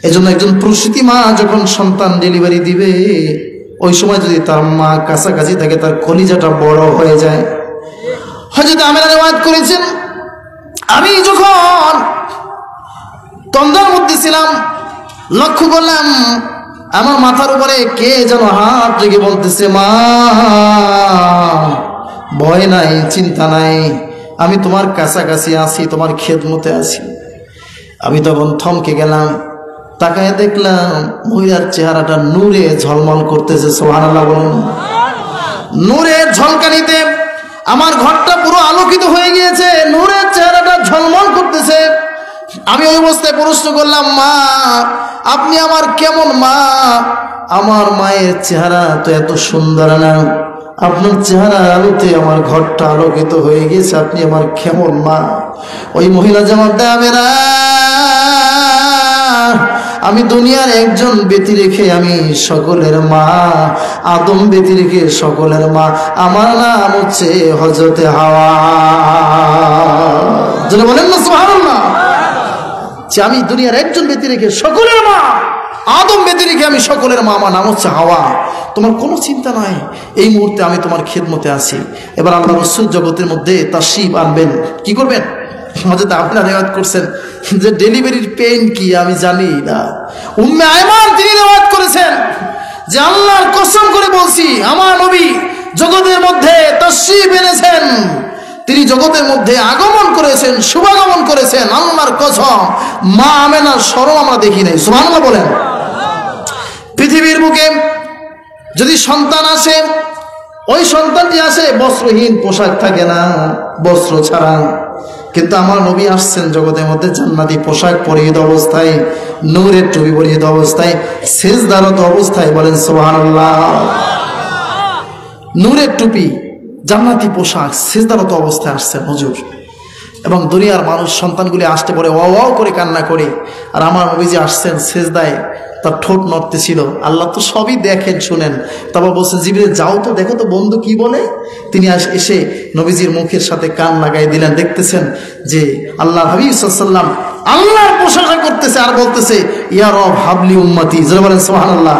S1: এজন্য একজন প্রসূতি মা যখন সন্তান ডেলিভারি দিবে, ওই সময় যদি তার মা কাছাকাছি থাকে, তার কলিজাটা বড় হয়ে যায়। হযরত আমেনা রিওয়ায়াত করেছেন, আমি যখন তন্দ্রার মধ্যে ছিলাম, লক্ষ্য করলাম আমার মাথার উপরে কে যেন হাত রেখে বলতেছে, মা ভয় নাই, চিন্তা নাই, আমি তোমার কাছাকাছি আছি, তোমার খেদমতে আছি। আমি তখন থমকে গেলাম, তাকায় দেখলাম মহিলার চেহারাটা নূরে ঝলমল করতেছে। সুবহানাল্লাহ বলেন। নূরের ঝলকানিতে আমার ঘরটা পুরো আলোকিত হয়ে গিয়েছে, নূরের চেহারাটা ঝলমল করতেছে। আমি ওই অবস্থায় প্রশ্ন করলাম, মা আপনি আমার কেমন মা? আমার মায়ের চেহারা তো এত সুন্দর না, আপনার চেহারা আলোতে আমার ঘরটা আলোকিত হয়ে গেছে, আপনি আমার কেমন মা? ওই মহিলা জবাব দেয়, আমেনা, আমি দুনিয়ার একজন ব্যতি রেখে আমি সকলের মা, আদম ব্যতি রেখে সকলের মা। আমার নাম হচ্ছে হযরতে হাওয়া। যারা বলেন না সুবহানাল্লাহ, যে আমি দুনিয়ার একজন ব্যতি রেখে সকলের মা, আদম ব্যতি রেখে আমি সকলের মা, আমার নাম হচ্ছে হাওয়া। তোমার কোনো চিন্তা নাই, এই মুহূর্তে আমি তোমার খেদমতে আছি। এবার আল্লাহ রাসূল জগতের মধ্যে তাশরীফ আনবেন, কি করবেন? হযরত আপনারা রিওয়ায়াত করছেন যে ডেলিভারির পেইন কি আমি জানি না। উম্মে আয়মান তিনি রিওয়ায়াত করেছেন যে আল্লাহর কসম করে বলছি, আমার নবী জগতের মধ্যে তাশরীফ এনেছেন, তিনি জগতের মধ্যে আগমন করেছেন, শুভাগমন করেছেন, আল্লাহর কসম মা আমেনার শরম আমরা দেখি নাই। সুবহানাল্লাহ বলেন। পৃথিবীর বুকে যদি সন্তান আসে, ওই সন্তানটি আসে বস্ত্রহীন, পোশাক থাকে না, বস্ত্র ছাড়া। কিন্তু আমার নবী আসছেন জগতের মধ্যে জান্নাতি পোশাক পরিহিত অবস্থায়, নূরের টুপি পরিহিত অবস্থায়, সেজদারত অবস্থায়। বলেন সুবহানাল্লাহ। নূরের টুপি, জান্নাতি পোশাক, সেজদারত অবস্থায় আসছেন হুজুর। এবং দুনিয়ার মানুষ সন্তানগুলি আসতে পরে ওয়াও করে কান্না করে, আর আমার নবীজি আসছেন সেজদায়, তার ঠোঁট নড়তেছিল। আল্লাহ তো সবই দেখেন শুনেন। তারপর বলছেন, জিবরিল যাও তো দেখো তো বন্ধু কি বলে। তিনি এসে নবীজির মুখের সাথে কান লাগাই দিলেন। দেখতেছেন যে আল্লাহ হাবিব সাল্লাল্লাহু আলাইহি ওয়াসাল্লাম আল্লাহর প্রশংসা করতেছে আর বলতেছে, ইয়া রব হাবলি উম্মতি। যারা বলেন সুবহানাল্লাহ।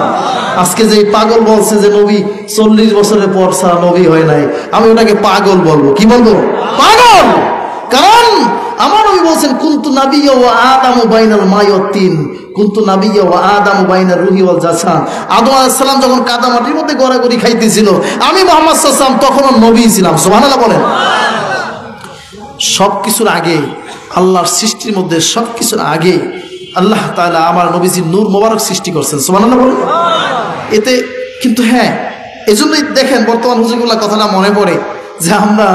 S1: আজকে যে পাগল বলছে যে নবী 40 বছরের পর ছাড়া নবী হয় নাই, আমি ওটাকে পাগল বলবো। কি বলবো? পাগল। কারণ আমার নবী বলছেন, কুনতু নাবিয়্যা ওয়া আদামু বাইনাল মাই ওয়াত তিন, কুনতু নাবিয়্যা ওয়া আদামু বাইনার রূহি ওয়াল জাসাদ। আদম আলাইহিস সালাম যখন কাদা মাটির মধ্যে গড়াগড়ি খাইতেছিল, আমি মুহাম্মদ সাল্লাল্লাহু আলাইহি ওয়াসাল্লাম তখনও নবী ছিলাম। সুবহানাল্লাহ বলেন। সবকিছুর আগে, আল্লাহর সৃষ্টির মধ্যে সবকিছুর আগে আল্লাহ তাআলা আমার নবীজির নূর মোবারক সৃষ্টি করছেন। সুবহানাল্লাহ বলেন। এতে কিন্তু হ্যাঁ, এজন্যই দেখেন বর্তমান হুজুরগুলা কথাটা মনে পড়ে যে আমরা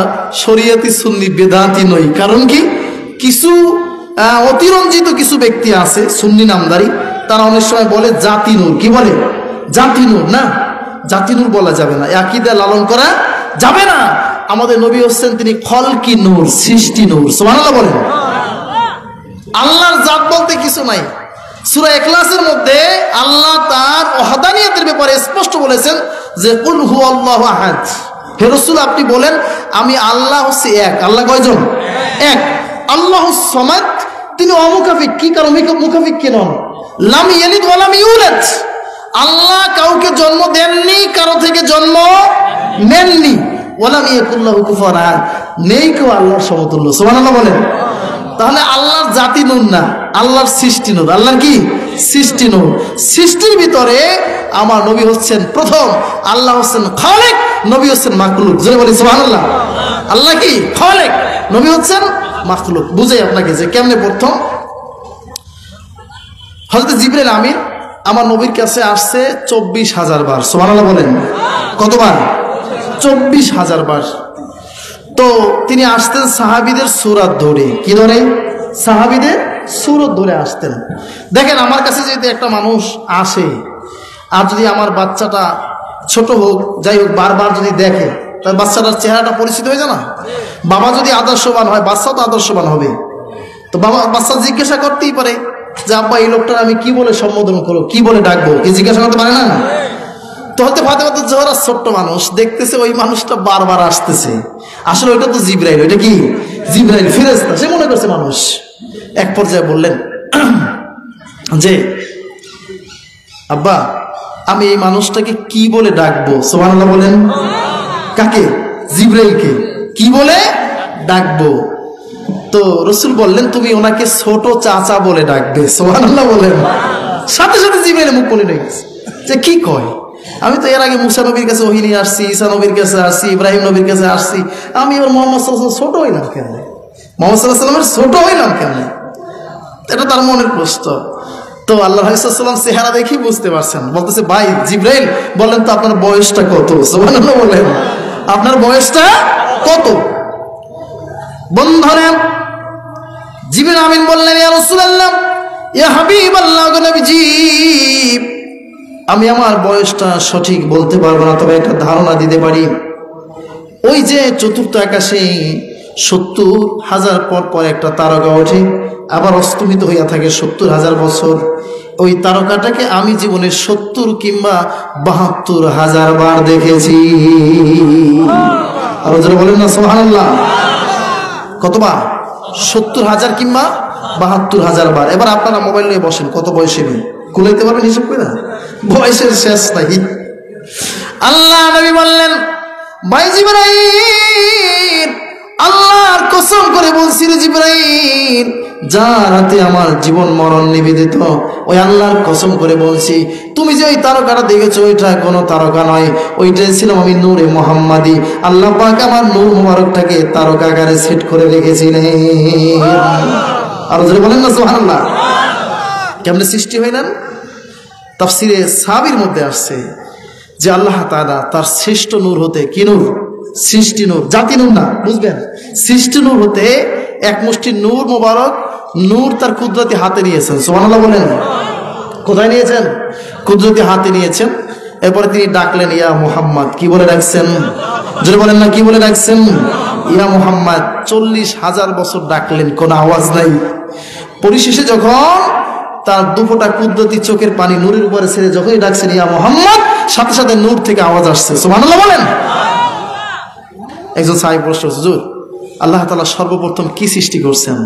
S1: শরিয়তি সুন্নি বেদাতি নই। কারণ কি, কিছু অতিরঞ্জিত কিছু ব্যক্তি আছে সুন্নি নামদারি, তারা অনেক সময় বলে জাতি নূর। কি বলে? জাতি নূর। না, জাতি নূর বলা যাবে না, আকীদা লালন করা যাবে না। আমাদের নবী হচ্ছেন তিনি খলকি নূর, সৃষ্টি নূর। সুবহানাল্লাহ বলেন। আল্লাহর জাত বলতে কিছু নাই। সূরা ইখলাসের মধ্যে আল্লাহ তার ওয়াহদানিয়তের ব্যাপারে স্পষ্ট বলেছেন যে কুল হুয়াল্লাহু আহাদ। হে রাসূল আপনি বলেন আমি আল্লাহ হচ্ছে এক। আল্লাহ কয়জন? এক। আল্লাহুস সামাদ, তিনি অমুখাফিক। কি কারণ মুখাফিক কেন? লাম ইয়ালিদ ওয়া লাম ইউলাদ, আল্লাহ কাউকে জন্ম দেননি, কারো থেকে জন্ম নেননি। ওয়া লাম ইয়াকুল লাহু কুফুয়ান আহাদ, নেই কেউ আল্লাহর সমতুল্য। সুবহানাল্লাহ বলেন। তাহলে আল্লাহর জাতি নূর না, আল্লাহর সৃষ্টি নূর। আল্লাহর কি? সৃষ্টি নূর। সৃষ্টির ভিতরে আমার নবী হচ্ছেন প্রথম। আল্লাহ হচ্ছেন খালেক, নবী হচ্ছেন মাখলুক। জোরে বলি সুবহানাল্লাহ। আল্লাহ কি? খালেক, নবী হচ্ছেন মাখলুক। বুঝাই আপনাকে যে কেমনে। প্রথম হযরত জিবরাইল আমিন আমার নবীর কাছে আসছে 24,000 বার। সুবহানাল্লাহ বলেন। কতবার? 24,000 বার। তো তিনি আসতেন সাহাবীদের সূরাত ধরে। কি ধরে? সাহাবীদের সূরত ধরে আসতেন। দেখেন আমার কাছে যদি একটা মানুষ আসে আর যদি আমার বাচ্চাটা ছোট হোক যাই হোক বারবার যদি দেখে, তার বাচ্চাটার চেহারাটা পরিচিত হয়ে যায় না? বাবা যদি আদর্শবান হয় বাচ্চাও তো আদর্শবান হবে। তো বাচ্চা জিজ্ঞাসা করতেই পারে যে আব্বা এই লোকটার আমি কি বলে সম্বোধন করবো, কি বলে ডাকবো, কি জিজ্ঞাসা করতে পারে না? তো হতে ফাতেমাতুজ জোহরা ছোট্ট মানুষ দেখতেছে ওই মানুষটা বারবার আসতেছে, আসলে ওইটা তো জিবরাইল। ওইটা কি? জিবরাইল, ফেরেশতা। সে মনে করছে মানুষ। এক পর্যায়ে বললেন যে আব্বা আমি এই মানুষটাকে কি বলে ডাকবো? সুবহানাল্লাহ বলেন। কাকে? জিবরাইলকে কি বলে ডাকবো? তো রাসূল বললেন তুমি ওনাকে ছোট চাচা বলে ডাকবে। সুবহানাল্লাহ বলেন। সাথে সাথে জিবরাইল মুখ খুলে গেছে যে কি কয়, আমি তো এর আগে মুসা নবীর কাছে ওহী নিয়ে আসছি, ঈসা নবীর কাছে আসছি, ইব্রাহিম নবীর কাছে আসছি, আমি এবার মুহাম্মদ সাল্লাল্লাহু আলাইহি ওয়াসাল্লাম ছোট হইলাম কেন? মুহাম্মদ সাল্লাল্লাহু আলাইহি ওয়াসাল্লামের ছোট হইলাম কেন? এটা তার মনের প্রশ্ন। তো আল্লাহ রাসূল সাল্লাল্লাহু আলাইহি ওয়াসাল্লাম চেহারা দেখেই বুঝতে পারছেন। বলতেছে ভাই জিবরাইল বলেন তো আপনার বয়সটা কত? সুবহানাল্লাহ বলেন। আপনার বয়সটা কত? বন্ধুরা জিবরিল আমিন বললেন ইয়া রাসূলুল্লাহ ইয়া হাবিবাল্লাহ নবীজি আমি আমার বয়সটা সঠিক বলতে পারবো না, তবে একটা ধারণা দিতে পারি। ওই যে চতুর্থ আকাশে 70,000 পর পর একটা তারকা ওঠে, আবার অস্তমিত হইয়া থাকে 70,000 বছর। ওই তারকাটাকে আমি জীবনে 70 কিংবা 72,000 বার দেখেছি। আরো যারা বলেন না সুবহানাল্লাহ। কতবার? 70,000 কিংবা 72,000 বার। এবার আপনারা মোবাইল নিয়ে বসেন, কত বয়সে কুলাইতে পারবেন হিসাব করে? না, বয়সের শেষ নাই। আল্লাহ নবী বললেন ভাই জিবরাইল আল্লাহর কসম করে বলছি রে জিবরাইল, যার হাতে আমার জীবন মরণ নিবেদিত ওই আল্লাহর কসম করে বলছি তুমি যে ওই তারকাটা দেখেছো ওইটা কোনো তারকা নয়, ওইটাই ছিলাম আমি নূরে মুহাম্মাদি। আল্লাহ পাক আমার নূর মুবারকটাকে তারকাগারে সেট করে রেখেছিলেন। আর যারা বলেন না সুবহানাল্লাহ। কেমনে সৃষ্টি হইলেন? তাফসিরে সাবির মধ্যে আসছে যে আল্লাহ তাআলা তার শ্রেষ্ঠ নূর হতে, কি নূর? সৃষ্টি নূর, জাতি নূর না, বুঝবেন? সৃষ্টি নূর হতে এক মুষ্টি নূর মোবারক নূর তার কুদরতি হাতে নিয়েছেন। সুবহানাল্লাহ বলেন। কোথায় নিয়েছেন? কুদরতি হাতে নিয়েছেন। এরপরে তিনি ডাকলেন ইয়া মুহাম্মদ। কি বলে ডাকছেন? জোরে বলেন না, কি বলে ডাকছেন? ইয়া মুহাম্মদ। 40,000 বছর ডাকলেন, কোনো আওয়াজ নাই। পরিশেষে যখন তার দুফোঁটা কুদরতি চোখের পানি নূরের উপরে ছেড়ে যখনই ডাকছেন ইয়া মুহাম্মদ, সাথে সাথে নূর থেকে আওয়াজ আসছে। সুবহানাল্লাহ বলেন। একজন সাহাবী প্রশ্ন, হুজুর আল্লাহ তাআলা সর্বপ্রথম কি সৃষ্টি করছেন?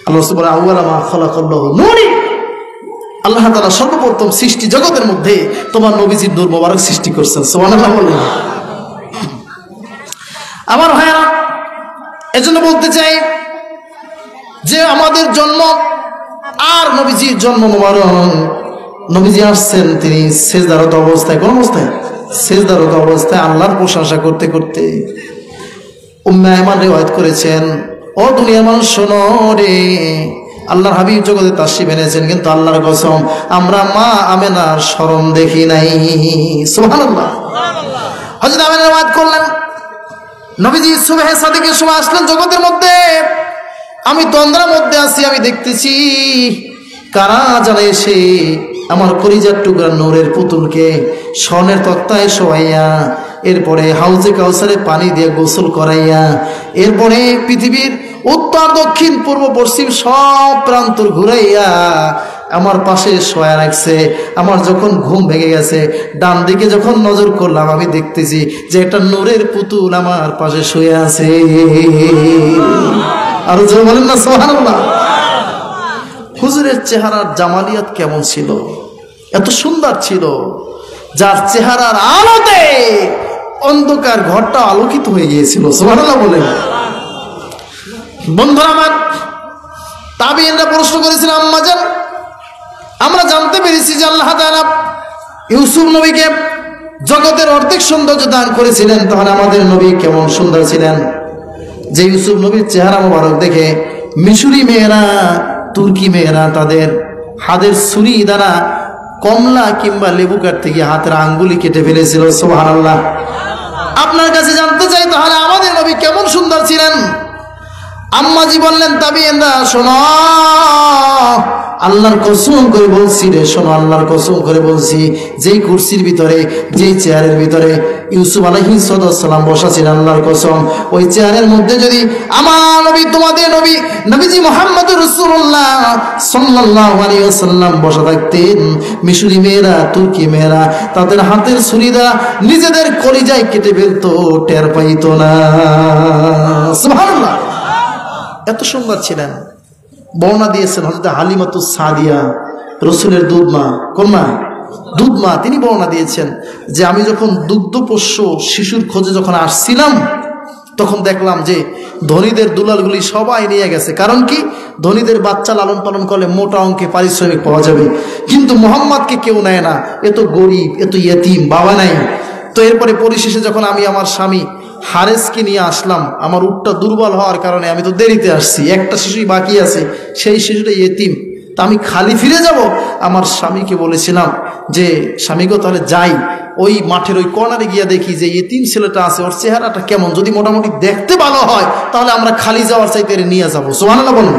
S1: আল্লাহ রাসূল বলেন আউয়ালা মা খালাকাল্লাহু নূরি। আল্লাহ তাআলা সর্বপ্রথম সৃষ্টি জগতের মধ্যে তোমার নবীজির নূর মোবারক সৃষ্টি করছেন। সুবহানাল্লাহ বলেন। আমার ভাইরা এজন্য বলতে চাই যে আমাদের জন্ম আর নবীজির জন্ম মোবারক। নবীজি আসছেন তিনি সেজদারত অবস্থায়, কোন অবস্থায়? সেজদারত অবস্থায় আল্লাহর প্রশংসা করতে করতে। উম্মে আয়মান রিওয়ায়াত করেছেন, ও দুনিয়ার মানুষ শোনো রে, আল্লাহর হাবিব জগতে তাশরীফ এনেছেন, কিন্তু আল্লাহর কসম আমরা মা আমেনার শরম দেখি নাই। সুবহানাল্লাহ। হযরত আমেনা রিওয়ায়াত করলেন নবীজি সুবহে সাদিকের সময় আসলেন জগতের মধ্যে। আমি তন্দ্রার মধ্যে আছি, আমি দেখতেছি কারা জানে সে আমার কলিজার টুকরা নূরের পুতুলকে স্বর্ণের তক্তায় শোয়াইয়া, এরপরে হাউজে কাউসারে পানি দিয়ে গোসল করাইয়া, এরপরে পৃথিবীর উত্তর দক্ষিণ পূর্ব পশ্চিম সব প্রান্তর ঘুরাইয়া আমার পাশে শোয়া রাখছে। আমার যখন ঘুম ভেঙে গেছে, ডান দিকে যখন নজর করলাম, আমি দেখতেছি যে একটা নূরের পুতুল আমার পাশে শুয়ে আছে। আর যে বলেন না সুবহানাল্লাহ। হুজুরের চেহারার জামালিয়াত কেমন ছিল, এত সুন্দর ছিল, যার চেহারার আলোতে অন্ধকার ঘরটা আলোকিত হয়ে গিয়েছিল। সুবহানাল্লাহ বলেন। বন্ধুরা আমার, তাবিঈনরা প্রশ্ন করেছিলেন, আম্মাজান আমরা জানতে পেরেছি যে আল্লাহ তাআলা ইউসুফ নবীকে জগতের অর্ধেক সৌন্দর্য দান করেছিলেন, তাহলে আমাদের নবী কেমন সুন্দর ছিলেন? যে ইউসুফ নবীর চেহারা মোবারক দেখে মিশরি মেয়েরা, তুর্কি মেয়েরা তাদের হাতের ছুরি দ্বারা কমলা কিংবা লেবু কাটতে গিয়ে হাতের আঙ্গুলি কেটে ফেলেছিল। সুবহানাল্লাহ। আপনার কাছে জানতে চাই, তাহলে আমাদের নবী কেমন সুন্দর ছিলেন? আম্মাজি বললেন, তাবিঈনরা শোনো, আল্লাহর কসম করে বলছি রে, শোনো, আল্লাহর কসম করে বলছি, যেই কুরসির ভিতরে, যেই চেয়ারের ভিতরে ইউসুফ আলাইহিস সালাম বসা ছিলেন, আল্লাহর কসম, ওই চেয়ারের মধ্যে যদি আমার নবী, তোমাদের নবী, নবীজি মুহাম্মদুর রাসূলুল্লাহ সাল্লাল্লাহু আলাইহি ওয়াসাল্লাম বসা থাকতেন, মিশরি মেয়েরা, তুর্কি মেয়েরা তাদের হাতের ছুরি দ্বারা নিজেদের কলিজায় কেটে ফেলতো, টের পাইতো না। সুবহানাল্লাহ। এত সুন্দর ছিলেন। বর্ণনা দিয়েছেন হযরত হালিমাতুস সাদিয়া, রাসূলের দুধ মা, কোন মা? দুধ মা। তিনি বর্ণনা দিয়েছেন যে আমি যখন দুগ্ধপোষ্য শিশুর খোঁজে যখন আসছিলাম, তখন দেখলাম যে ধনীদের দুলালগুলি সবাই নিয়ে গেছে। কারণ কি? ধনীদের বাচ্চা লালন পালন করলে মোটা অঙ্কে পারিশ্রমিক পাওয়া যাবে, কিন্তু মোহাম্মদকে কেউ নেয় না, এত গরিব, এত ইয়েতিম, বাবা নাই। তো এরপরে পরিশেষে যখন আমি আমার স্বামী হারেসকে নিয়ে আসলাম, আমার উটটা দুর্বল হওয়ার কারণে আমি তো দেরিতে আসছি, একটা শিশুই বাকি আছে, সেই শিশুটা ইয়েতিম, তা আমি খালি ফিরে যাব। আমার স্বামীকে বলেছিলাম যে স্বামী গো, তাহলে যাই, ওই মাঠের ওই কর্নারে গিয়া দেখি যে ইয়েতিম ছেলেটা আছে, ওর চেহারাটা কেমন, যদি মোটামুটি দেখতে ভালো হয় তাহলে আমরা খালি যাওয়ার চাইতে নিয়ে যাবো। সুবহানাল্লাহ বলুন।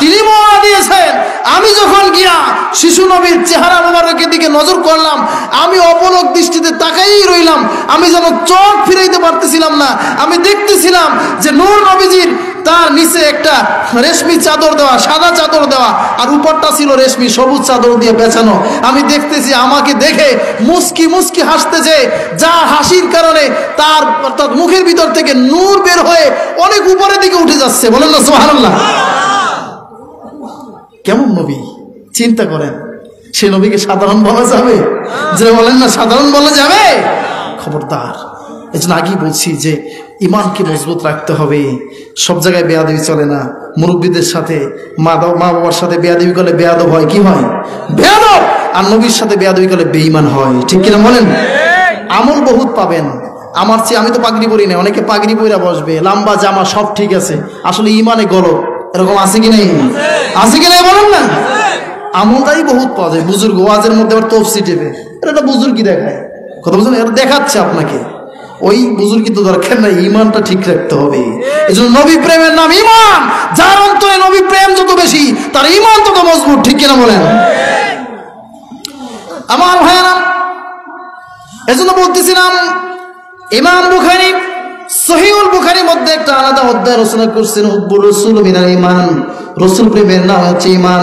S1: তিনি বর্ণনা দিয়েছেন, আমি যখন গিয়া শিশু নবীর চেহারা মোবারকের দিকে নজর করলাম, আমি অপলক দৃষ্টিতে তাকাই রইলাম, আমি যেন চোখ ফিরাইতে পারতেছিলাম না। আমি দেখতেছিলাম যে নূর নবীজির তার নিচে একটা রেশমি চাদর দেওয়া, সাদা চাদর দেওয়া, আর উপরটা ছিল রেশমি সবুজ চাদর দিয়ে পেঁচানো। আমি দেখতেছি আমাকে দেখে মুস্কি মুস্কি হাসতেছে, যা হাসির কারণে তার অর্থাৎ মুখের ভিতর থেকে নূর বের হয়ে অনেক উপরের দিকে উঠে যাচ্ছে। বলেন না সুবহানাল্লাহ। কেমন নবী চিন্তা করেন, সে নবীকে সাধারণ বলা যাবে? যে বলেন না সাধারণ বলা যাবে? খবরদার। এই জন্য আগেই বলছি যে ইমানকে মজবুত রাখতে হবে। সব জায়গায় বেয়াদবি চলে না। মুরব্বীদের সাথে, মা বাবার সাথে বেয়াদবি করলে বেয়াদব হয়, কি হয়? বেয়াদব। আর নবীর সাথে বেয়াদবি করলে বেঈমান হয়। ঠিক কিনা বলেন? আমল বহুত পাবেন। আমার চেয়ে, আমি তো পাগড়ি পরি না, অনেকে পাগড়ি পইরা বসবে, লম্বা জামা সব ঠিক আছে, আসলে ইমানে গলদ। এরকম আছে কি নেই? আছে কি নাই বলেন না? আমলটাই বহুত পাওয়া যায়। বুজুর্গ ওয়াজের মধ্যে আবার তফসি টেপে, এটা বুজুর্গি দেখায়, কথা বলছেন, এটা দেখাচ্ছে আপনাকে। ওই বুজুর্গি তো দরকার নাই, ইমানটা ঠিক রাখতে হবে। এই জন্য নবী প্রেমের নাম ইমান। যার অন্তরে নবী প্রেম যত বেশি, তার ইমান তত মজবুত। ঠিক কিনা বলেন? আমার ভাইয়েরা, এজন্য বলতেছিলাম, ইমাম বুখারী সহিহুল বুখারীর মধ্যে একটা আলাদা অধ্যায় রচনা করছেন, হুব্বুর রাসূল মিনাল ঈমান, রাসূল প্রেমের নাম হচ্ছে ঈমান।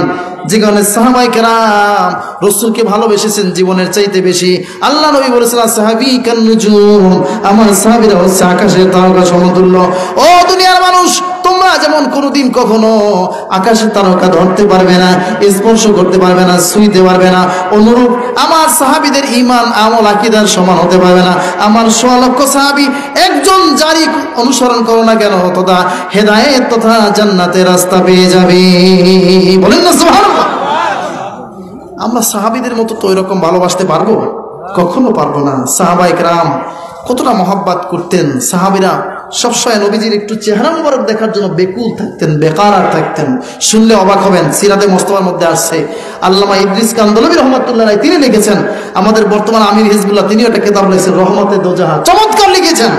S1: যেখানে সাহাবায়ে কেরাম রাসূলকে ভালোবেসেছেন জীবনের চাইতে বেশি। আল্লাহ নবী বলেছেন, সাহাবী কান নুজুম, আমার সাহাবীরা হচ্ছে আকাশের তারকা সমতুল্য। ও দুনিয়ার মানুষ, তোমরা যেমন কোনোদিন কখনো আকাশের তারকা ধরতে পারবে না, স্পর্শ করতে পারবে না, ছুঁইতে পারবে না, অনুরূপ আমার সাহাবীদের ঈমান, আমল, আকীদার সমান হতে পারবে না। আমার ১৬ লক্ষ সাহাবী একজন জারি অনুসরণ করো না কেন, তথা হেদায়েত তথা জান্নাতের রাস্তা পেয়ে যাবে। বলেন না সুবহানাল্লাহ। আমরা সাহাবীদের মতো তো এরকম ভালোবাসতে পারবো? কখনো পারবো না। সাহাবায়ে কেরাম কতটা মহব্বত করতেন। সাহাবীরা সবসময় নবীজির একটু চেহারা মুবারক দেখার জন্য বেকুল থাকতেন, বেকারার থাকতেন। শুনলে অবাক হবেন, সিরাতে মুস্তাফার মধ্যে আসছে। আল্লামা ইদ্রিস কান্দলবী রহমাতুল্লাহ আলাইহি তিনি লিখেছেন, আমাদের বর্তমান আমির হিজবুল্লাহ, তিনিও একটা কিতাব লিখেছেন, রহমতে দোজাহা, চমৎকার লিখেছেন।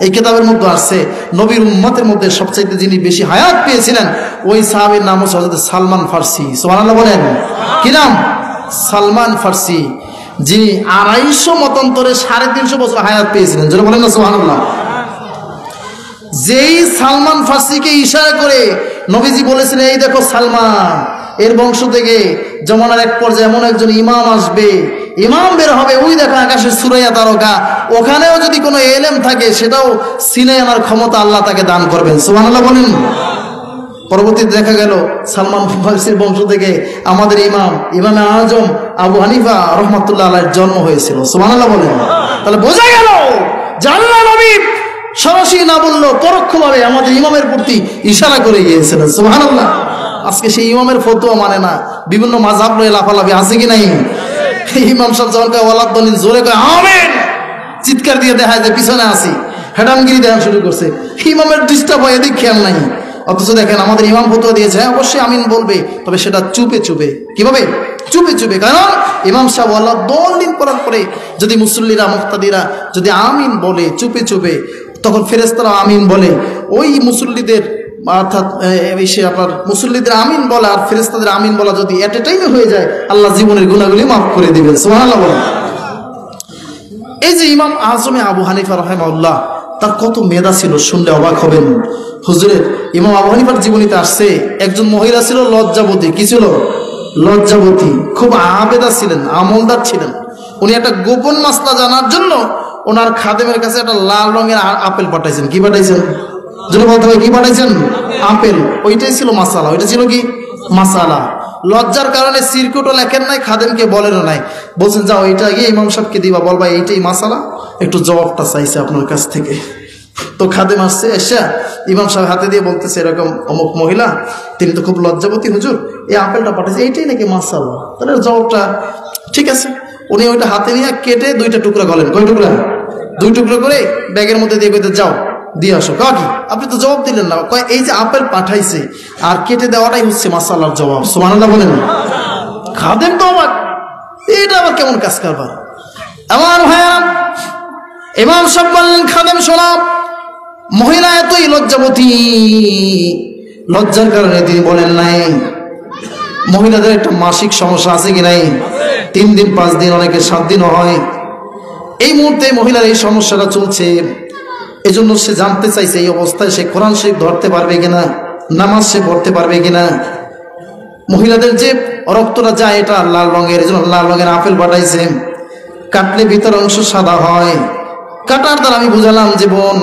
S1: এই কিতাবের মধ্যে আসছে নবীর উম্মতের মধ্যে সবচাইতে যিনি বেশি হায়াত পেয়েছিলেন ওই সাহাবীর নাম হচ্ছে হযরত সালমান ফার্সি। সুবহানাল্লাহ বলেন। কি নাম? সালমান ফার্সি, যিনি 250 মতান্তরে 350 বছর হায়াত পেয়েছিলেন। যারা বলেন না সুবহানাল্লাহ। যেই সালমান ফার্সিকে ইশারা করে নবীজি বলেছিলেন, এই দেখো সালমান, এর বংশ থেকে জমানার এক পর্যায়ে এমন একজন ইমাম আসবে, ইমাম বের হবে, ওই দেখো আকাশের সুরাইয়া তারকা, ওখানেও যদি কোনো এলেম থাকে সেটাও সিনে আনার ক্ষমতা আল্লাহ তাকে দান করবেন। সুবহানাল্লাহ বলেন। পরবর্তীতে দেখা গেল সালমান ফার্সির বংশ থেকে আমাদের ইমামে আজম আবু হানিফা রহমাতুল্লাহ আলাইহির জন্ম হয়েছিল। সুবহানাল্লাহ বলেন। তাহলে বোঝা গেল যে আল্লাহ নবী সরাসরি না বললো, পরোক্ষভাবে আমাদের ইমামের প্রতি ইশারা করে গিয়েছিলেন। সুবহানাল্লাহ। আজকে সেই ইমামের ফতোয়া মানে না, বিভিন্ন মাযহাব লয়ে লাফালাফি আছে কি নাই? ইমাম সাহেব যখন কয় ওয়ালাদ দলিন, জোরে কয় আমিন, চিৎকার দিয়ে দেখায় যে পিছনে আসি, হেডামগিরি দেখা শুরু করছে। ইমামের ডিস্টার্ব হয়, এদিক খেয়াল নাই। অথচ দেখেন আমাদের ইমাম ফতোয়া দিয়েছে, হ্যাঁ অবশ্যই আমিন বলবে, তবে সেটা চুপে চুপে। কিভাবে? চুপে চুপে। কারণ ইমাম সাহেব ওয়ালাদ দলিন পড়ার পরে যদি মুসল্লিরা মুক্তাদিরা যদি আমিন বলে চুপে চুপে, তখন ফেরেশতারা আমিন বলে, ওই মুসল্লিদের অর্থাৎ আপনার মুসল্লিদের আমিন বলা আর ফেরেশতাদের আমিন বলা যদি এট এ টাইমে হয়ে যায়, আল্লাহ জীবনের গুনাহগুলি মাফ করে দিবেন। সুবহানাল্লাহ বলেন। এই যে ইমাম আজমে আবু হানিফা রাহিমাহুল্লাহ, তার কত মেধা ছিল শুনলে অবাক হবেন। হুজুরের ইমাম আবু হানিফার জীবনীতে আসছে একজন মহিলা ছিল লজ্জাবতী। কি ছিল? লজ্জাবতী। খুব আবেদা ছিলেন, আমলদার ছিলেন। উনি একটা গোপন মাসলা জানার জন্য ওনার খাদেমের কাছে একটা লাল রঙের আপেল পাঠাইছেন। কি পাঠাইছেন? যদি বলতে হবে কি পাঠাইছেন? আপেল। ওইটাই ছিল মাসালা। ওইটা ছিল কি? মাসালা। লজ্জার কারণে সিরকুটও লেখেন নাই, খাদেমকে বলেনও নাই, বলছেন যাও এটা গিয়ে ইমাম সাহেবকে দিবা, বলবা এইটাই মাসালা, একটু জবাবটা চাইছে আপনার কাছ থেকে। তো খাদেম আসছে, এসে ইমাম সাহেব হাতে দিয়ে বলতেছে, এরকম অমুক মহিলা, তিনি তো খুব লজ্জাবতী হুজুর, এই আপেলটা পাঠাইছে, এইটাই নাকি মাসালা? তাহলে জবাবটা ঠিক আছে। উনি ওইটা হাতে নিয়ে কেটে 2টা টুকরা গলেন। কয় টুকরা? 2 টুকরা করে ব্যাগের মধ্যে দিয়ে কইতে, যাও দিয়ে আসো। কাকি আপনি তো জবাব দিলেন না। কয় এই যে আপেল পাঠাইছে আর কেটে দেওয়াটাই হচ্ছে মাসালার জবাব। সুবহানাল্লাহ বলেন। খাদেম তো অবাক, এটা আবার কেমন কাজ কারবার? আমার ভাইয়া, ইমাম সাহেব বললেন, খাদেম শোনা, মহিলা এতই লজ্জাবতী, লজ্জার কারণে তিনি বলেন নাই। মহিলাদের একটা মাসিক সমস্যা আছে কি নাই? 3 দিন 5 দিন, অনেকে 7 দিনও হয়। এই মুহূর্তে মহিলার এই সমস্যাটা চলছে, এই জন্য সে জানতে চাইছে এই অবস্থায় সে কোরআন শরীফ ধরতে পারবে কিনা, নামাজ সে পড়তে পারবে কিনা। মহিলাদের যে রক্তটা যায় এটা লাল রঙের, এই জন্য লাল রঙের আপেল পাঠাইছে। কাটলে ভিতর অংশ সাদা হয়। কাটার দ্বারা আমি বুঝালাম যে বোন,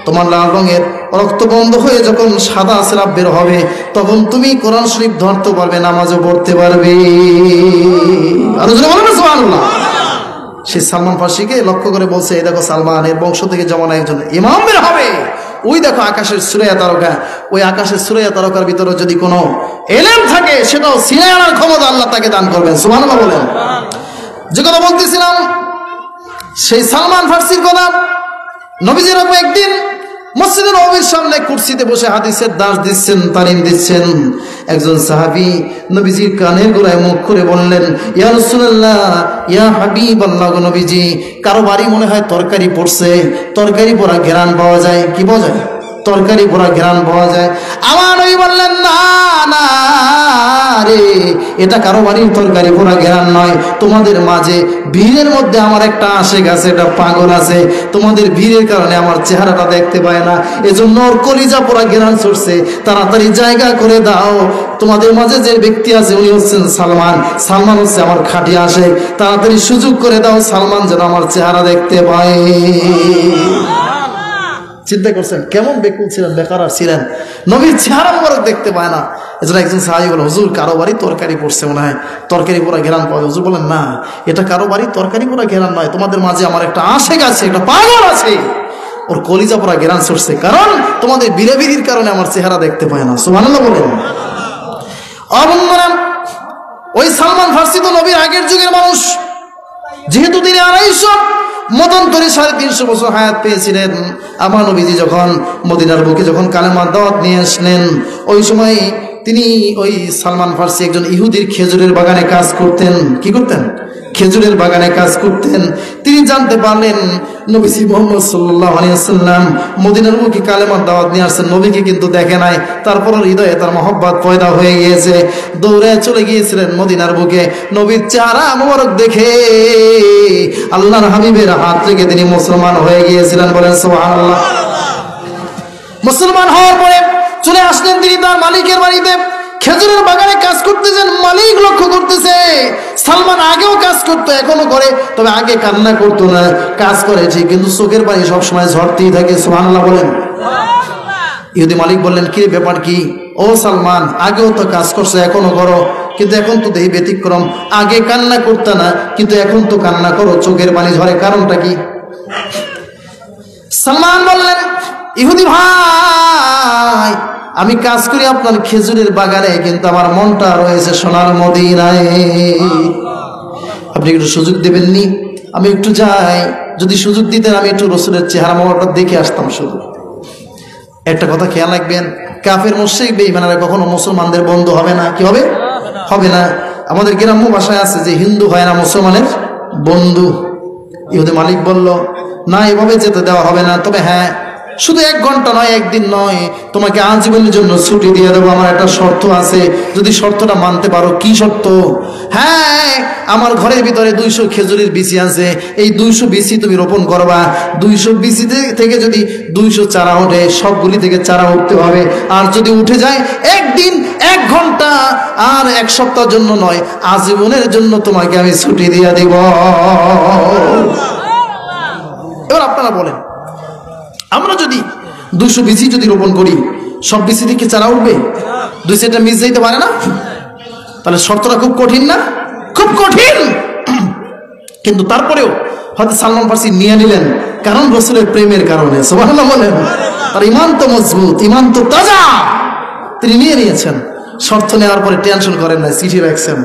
S1: তোমার লাল রঙের রক্ত বন্ধ হয়ে যখন সাদা স্রাব বের হবে, তখন তুমি কোরআন শরীফ ধরতে পারবে, নামাজও পড়তে পারবে। আর সুবহানাল্লাহ। সে সালমান ফার্সিকে লক্ষ্য করে বলছে, এই দেখো সালমান, এর বংশ থেকে জমানা একজন ইমাম বের হবে। ওই দেখো আকাশের সুরাইয়া তারকা, ওই আকাশের সুরাইয়া তারকার ভিতরে যদি কোনো এলেম থাকে সেটাও সিনে আনার ক্ষমতা আল্লাহ তাকে দান করবেন। সুবহানাল্লাহ বলেন। যে কথা বলতেছিলাম সেই সালমান ফার্সির কথা, নবীজি একদিন মসজিদের নববীর সামনে কুরসিতে বসে হাদিসের দাস দিচ্ছেন, তালিম দিচ্ছেন। একজন সাহাবী নবীজির কানের গোড়ায় মুখ করে বললেন, ইয়া রাসূলুল্লাহ, ইয়া হাবিবাল্লাহ, নবীজি কারো বাড়ি মনে হয় তরকারি পড়ছে, তরকারি পড়া ঘ্রাণ পাওয়া যায়। কি পাওয়া যায়? তরকারি পড়া ঘ্রাণ পাওয়া যায়। আমার নবী বললেন, না না রে, এটা কারো বাড়ির তরকারি পড়া ঘ্রাণ নয়। তোমাদের মাঝে ভিড়ের মধ্যে আমার একটা আশেক আছে, একটা পাগল আছে, তোমাদের ভিড়ের কারণে আমার চেহারাটা দেখতে পায় না, এজন্য ওর কলিজা পোড়া ঘ্রাণ ছড়ছে, তাড়াতাড়ি জায়গা করে দাও। তোমাদের মাঝে যে ব্যক্তি আছে উনি হচ্ছেন সালমান, সালমান হচ্ছে আমার খাঁটি আশেক, তাড়াতাড়ি সুযোগ করে দাও, সালমান যেন আমার চেহারা দেখতে পায়। চিন্তা করছেন কেমন বেকুল ছিলেন, বেকার ছিলেন, নবীর চেহারা মোবারক দেখতে পায় না। এজন্য একজন সাহাবী বলে, হুজুর কারো বাড়ি তরকারি পড়ছে, মনে হয় তরকারি পোড়া ঘেরান পাওয়া যায়। হুজুর বলেন, না, এটা কারো বাড়ি তরকারি পোড়া ঘেরান নয়, তোমাদের মাঝে আমার একটা আশেক আছে, একটা পাগল আছে, ওর কলিজা পোড়া ঘেরান ছড়ছে, কারণ তোমাদের বিরাবিরির কারণে আমার চেহারা দেখতে পায় না। সুবহানাল্লাহ বলেন। ওই সালমান ফার্সি তো নবীর আগের যুগের মানুষ, যেহেতু তিনি 250 মতান্তরে 350 বছর হায়াত পেয়েছিলেন। আমার নবীজি যখন মদিনার বুকে যখন কালেমার দাওয়াত নিয়ে আসলেন, ওই সময় তিনি ওই সালমান ফার্সি একজন ইহুদির খেজুরের বাগানে কাজ করতেন। কি করতেন? খেজুরের বাগানে কাজ করতেন। তিনি জানতে পারলেন নবীজি মুহাম্মদ সাল্লাল্লাহু আলাইহি ওয়াসাল্লাম মদিনার মুখে কালেমার দাওয়াত নিয়ে আসছেন। নবীকে কিন্তু দেখে নাই, তারপর হৃদয়ে তার মহব্বত পয়দা হয়ে গিয়েছে। দৌড়ে চলে গিয়েছিলেন মদিনার বুকে। নবীর চেহারা মোবারক দেখে আল্লাহর হাবিবের হাত থেকে তিনি মুসলমান হয়ে গিয়েছিলেন। বলেন সুবহানাল্লাহ। মুসলমান হওয়ার পরে চলে আসলেন তিনি তার মালিকের বাড়িতে। খেজুরের বাগানে কাজ করতেছেন, মালিক লক্ষ্য করতেছে সালমান আগেও কাজ করতো, এখনো করে, তবে আগে কান্না করতো না, কাজ করে ঠিক, কিন্তু চোখের পানি সবসময় ঝরতেই থাকে। সুবহানাল্লাহ বলেন। ইহুদি মালিক বললেন, কি ব্যাপার কি? ও সালমান, আগেও তো কাজ করছো, এখনো করো, কিন্তু এখন তো দেহি ব্যতিক্রম, আগে কান্না করতে না, কিন্তু এখন তো কান্না করো, চোখের পানি ঝরে, কারণটা কি? সালমান বললেন, ইহুদি ভাই, আমি কাজ করি আপনার খেজুরের বাগানে, কিন্তু আমার মনটা রয়েছে সোনার মদিনায়। আপনি একটু সুযোগ দেবেননি? আমি একটু যাই, যদি সুযোগ দিতেন আমি একটু রসুলের চেহারা মোবারকটা দেখে আসতাম। শুধু একটা কথা খেয়াল রাখবেন, কাফের মুশরিক বেঈমানেরা কখনো মুসলমানদের বন্ধু হবে না। কি হবে? হবে না। আমাদের গ্রাম্য ভাষায় আছে যে হিন্দু হয় না মুসলমানের বন্ধু। ইহুদি মালিক বলল, না, এভাবে যেতে দেওয়া হবে না, তবে হ্যাঁ, শুধু 1 ঘন্টা নয়, একদিন নয়, তোমাকে আজীবনের জন্য ছুটি দিয়ে দেবো। আমার একটা শর্ত আছে, যদি শর্তটা মানতে পারো। কি শর্ত? হ্যাঁ, আমার ঘরের ভিতরে 200 খেজুরের বিচি আছে, এই 200 বিচি তুমি রোপণ করবা। 200 বিচি থেকে যদি 200 চারা ওঠে, সবগুলি থেকে চারা উঠতে হবে। আর যদি উঠে যায়, একদিন, 1 ঘন্টা, আর 1 সপ্তাহের জন্য নয়, আজীবনের জন্য তোমাকে আমি ছুটি দিয়ে দিব। এবার আপনারা বলেন, আমরা যদি 200 বিচি যদি রোপণ করি, সব বিচি থেকে চারা উঠবে? 200টা মিস যাইতে পারে না? তাহলে শর্তটা খুব কঠিন না? খুব কঠিন। কিন্তু তারপরেও হয়তো সালমান ফার্সি নিয়ে নিলেন, কারণ রাসূলের প্রেমের কারণে। সুবহানাল্লাহ বলেন। তার ঈমান তো মজবুত, ঈমান তো তাজা, তিনি নিয়ে নিয়েছেন। শর্ত নেওয়ার পরে টেনশন করেন না, চিঠি রাখছেন,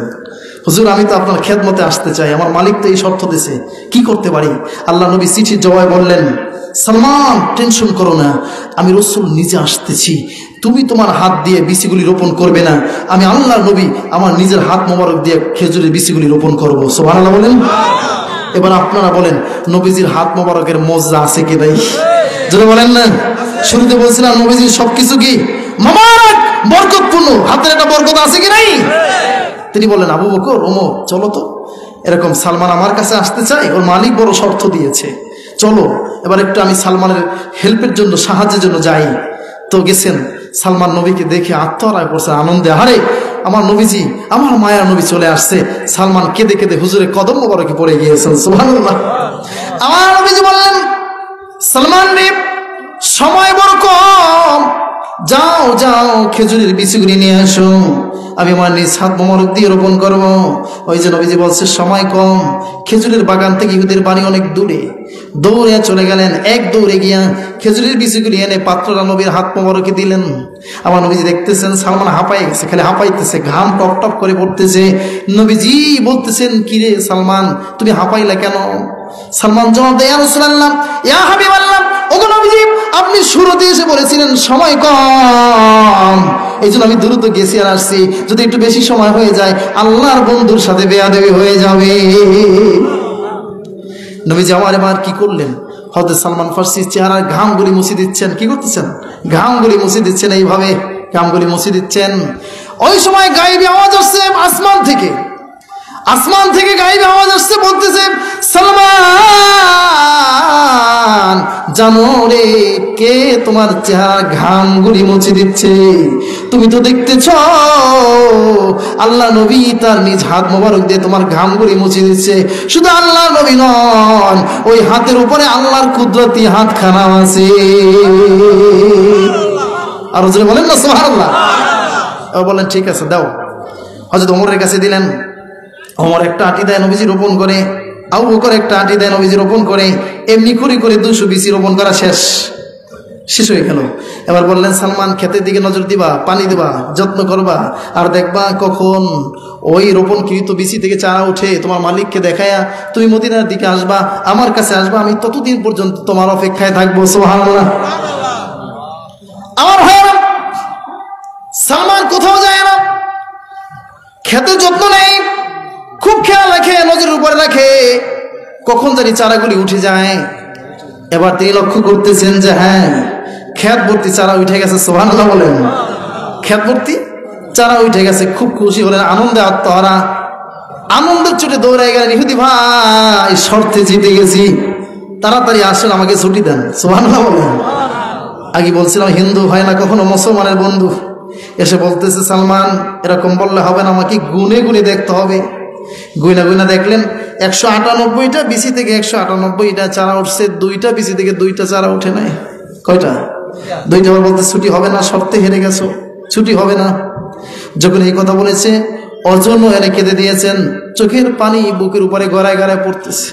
S1: হুজুর আমি তো আপনার খেদমতে আসতে চাই, আমার মালিক তো এই শর্ত দিয়েছে, কি করতে পারি? আল্লাহ নবী চিঠির জবাবে বললেন, সালমান, টেনশন করো না, আমি রাসূল নিজে আসতেছি, তুমি তোমার হাত দিয়ে বিচিগুলি রোপণ করবে না, আমি আল্লাহর নবী আমার নিজের হাত মোবারক দিয়ে খেজুরের বিচিগুলি রোপণ করবো। সুবহানাল্লাহ বলেন। এবার আপনারা বলেন, নবীজির হাত মোবারকের মজা আছে কি নাই? যদি বলেন না, শুরুতে বলছিলাম নবীজির সবকিছু কি মোবারক, বরকতপূর্ণ, হাতের একটা বরকত আছে কি নাই? তিনি বললেন, আবু বকর, ওমর, চলো তো, এরকম সালমান আমার কাছে আসতে চাই, ওর মালিক বড় শর্ত দিয়েছে, চলো এবার একটু আমি সালমানের হেল্পের জন্য, সাহায্যের জন্য যাই। তো গেছেন, সালমান নবীকে দেখে আত্মহারায় পড়ছে আনন্দে, আরে আমার নবীজি, আমার মায়া নবী চলে আসছে। সালমান কেঁদে কেঁদে হুজুরের কদম মোবারকে পড়ে গিয়েছেন। সুবহানাল্লাহ। আমার নবীজি বললেন, সালমান রে, সময় বড় কম, যাও যাও খেজুরের বিচিগুলি নিয়ে আসো, আমি আমার নিজ হাত মোবারক দিয়ে রোপণ করবো। ওই যে নবীজি বলছে সময় কম, খেজুরের বাগান থেকে ইহুদের বাড়ি অনেক দূরে, দৌড়ে চলে গেলেন। এক দৌড়ে গিয়া খেজুরের বিচিগুলি এনে পাত্ররা নবীর হাত মোবারকে দিলেন। আমার নবীজি দেখতেছেন সালমান হাঁপাই গেছে, খালি হাঁপাইতেছে, ঘাম টপ টপ করে পড়তেছে। নবীজি বলতেছেন, কিরে সালমান, তুমি হাঁপাইলা কেন? সালমান জবাব দেয়, ইয়া রাসূলুল্লাহ, ইয়া হাবিবাল্লাহ, ওগো নবীজি, আপনি শুরুতে এসে বলেছিলেন সময় কম, এই জন্য আমি দ্রুত গেছি আর আসছি, যদি একটু বেশি সময় হয়ে যায় আল্লাহর বন্ধুর সাথে বেয়াদবি হয়ে যাবে। নবীজি আমার কি করলেন? হযরত সালমান ফার্সি চেহারার ঘামগুলি মুছে দিচ্ছেন। কি করতেছেন? ঘামগুলি মুছে দিচ্ছেন, এইভাবে ঘামগুলি মুছে দিচ্ছেন। ওই সময় গায়েবী আওয়াজ আসছে আসমান থেকে, আসমান থেকে গায়েবী আওয়াজ আসছে, বলতেছে, সালমান জানো রে, কে তোমার চেহারা ঘামগুলি মুছে দিচ্ছে? তুমি তো দেখতেছ আল্লাহ নবী তার নিজ হাত মোবারক দিয়ে তোমার ঘামগুলি মুছে দিচ্ছে। শুধু আল্লাহ নবী নন, ওই হাতের উপরে আল্লাহর কুদরতি হাতখানা আছে। আর হুজুর বলেন না সুবহানাল্লাহ। বলেন ঠিক আছে দাও। হযরত ওমরের কাছে দিলেন, ওমর একটা আটি দেয়, নবীজি রোপণ করে। আবু বকর একটা আটি দেয়, নবীজি রোপণ করে। এমনি করে করে 200 বিচি রোপণ করা শেষ হয়ে গেল। এবার বললেন, সালমান, ক্ষেতের দিকে নজর দিবা, পানি দিবা, যত্ন করবা, আর দেখবা কখন ওই রোপণকৃত বিচি থেকে চারা উঠে তোমার মালিককে দেখায়া তুমি মদিনার দিকে আসবা, আমার কাছে আসবা, আমি ততদিন পর্যন্ত তোমার অপেক্ষায় থাকবো। সুবহানাল্লাহ। আমার ভাইরা, সালমান কোথাও যায় না, ক্ষেতের যত্ন নেই, খুব খেয়াল রাখে, নজরের উপরে রাখে, কখন জানি চারাগুলি উঠে যায়। এবার তিনি লক্ষ্য করতেছেন যে হ্যাঁ, ক্ষেত ভর্তি চারা উঠে গেছে। সুবহানাল্লাহ বলেন। ক্ষেত ভর্তি চারা উঠে গেছে, খুব খুশি হলেন, আনন্দে আত্মহারা, আনন্দের চোটে দৌড়ায় গেলেন, ইহুদি ভাই শর্তে জিতে গেছি, তাড়াতাড়ি আসেন, আমাকে ছুটি দেন। সুবহানাল্লাহ বলেন। আগে বলছিলাম হিন্দু হয় না কখনো মুসলমানের বন্ধু, এসে বলতেছে সালমান এরকম বললে হবে না, আমাকে গুনে গুনে দেখতে হবে। গুইনা গুইনা দেখলেন 198টা বিসি থেকে 198টা চারা উঠছে, 2টা বিসি থেকে 2টা চারা উঠে নাই। কয়টা? 2টা। বলতে ছুটি হবে না, শর্তে হেরে গেছো, ছুটি হবে না। যখন এই কথা বলেছে অজন্য এনে কেঁদে দিয়েছেন, চোখের পানি বুকের উপরে গড়ায় গড়ায় পড়তেছে,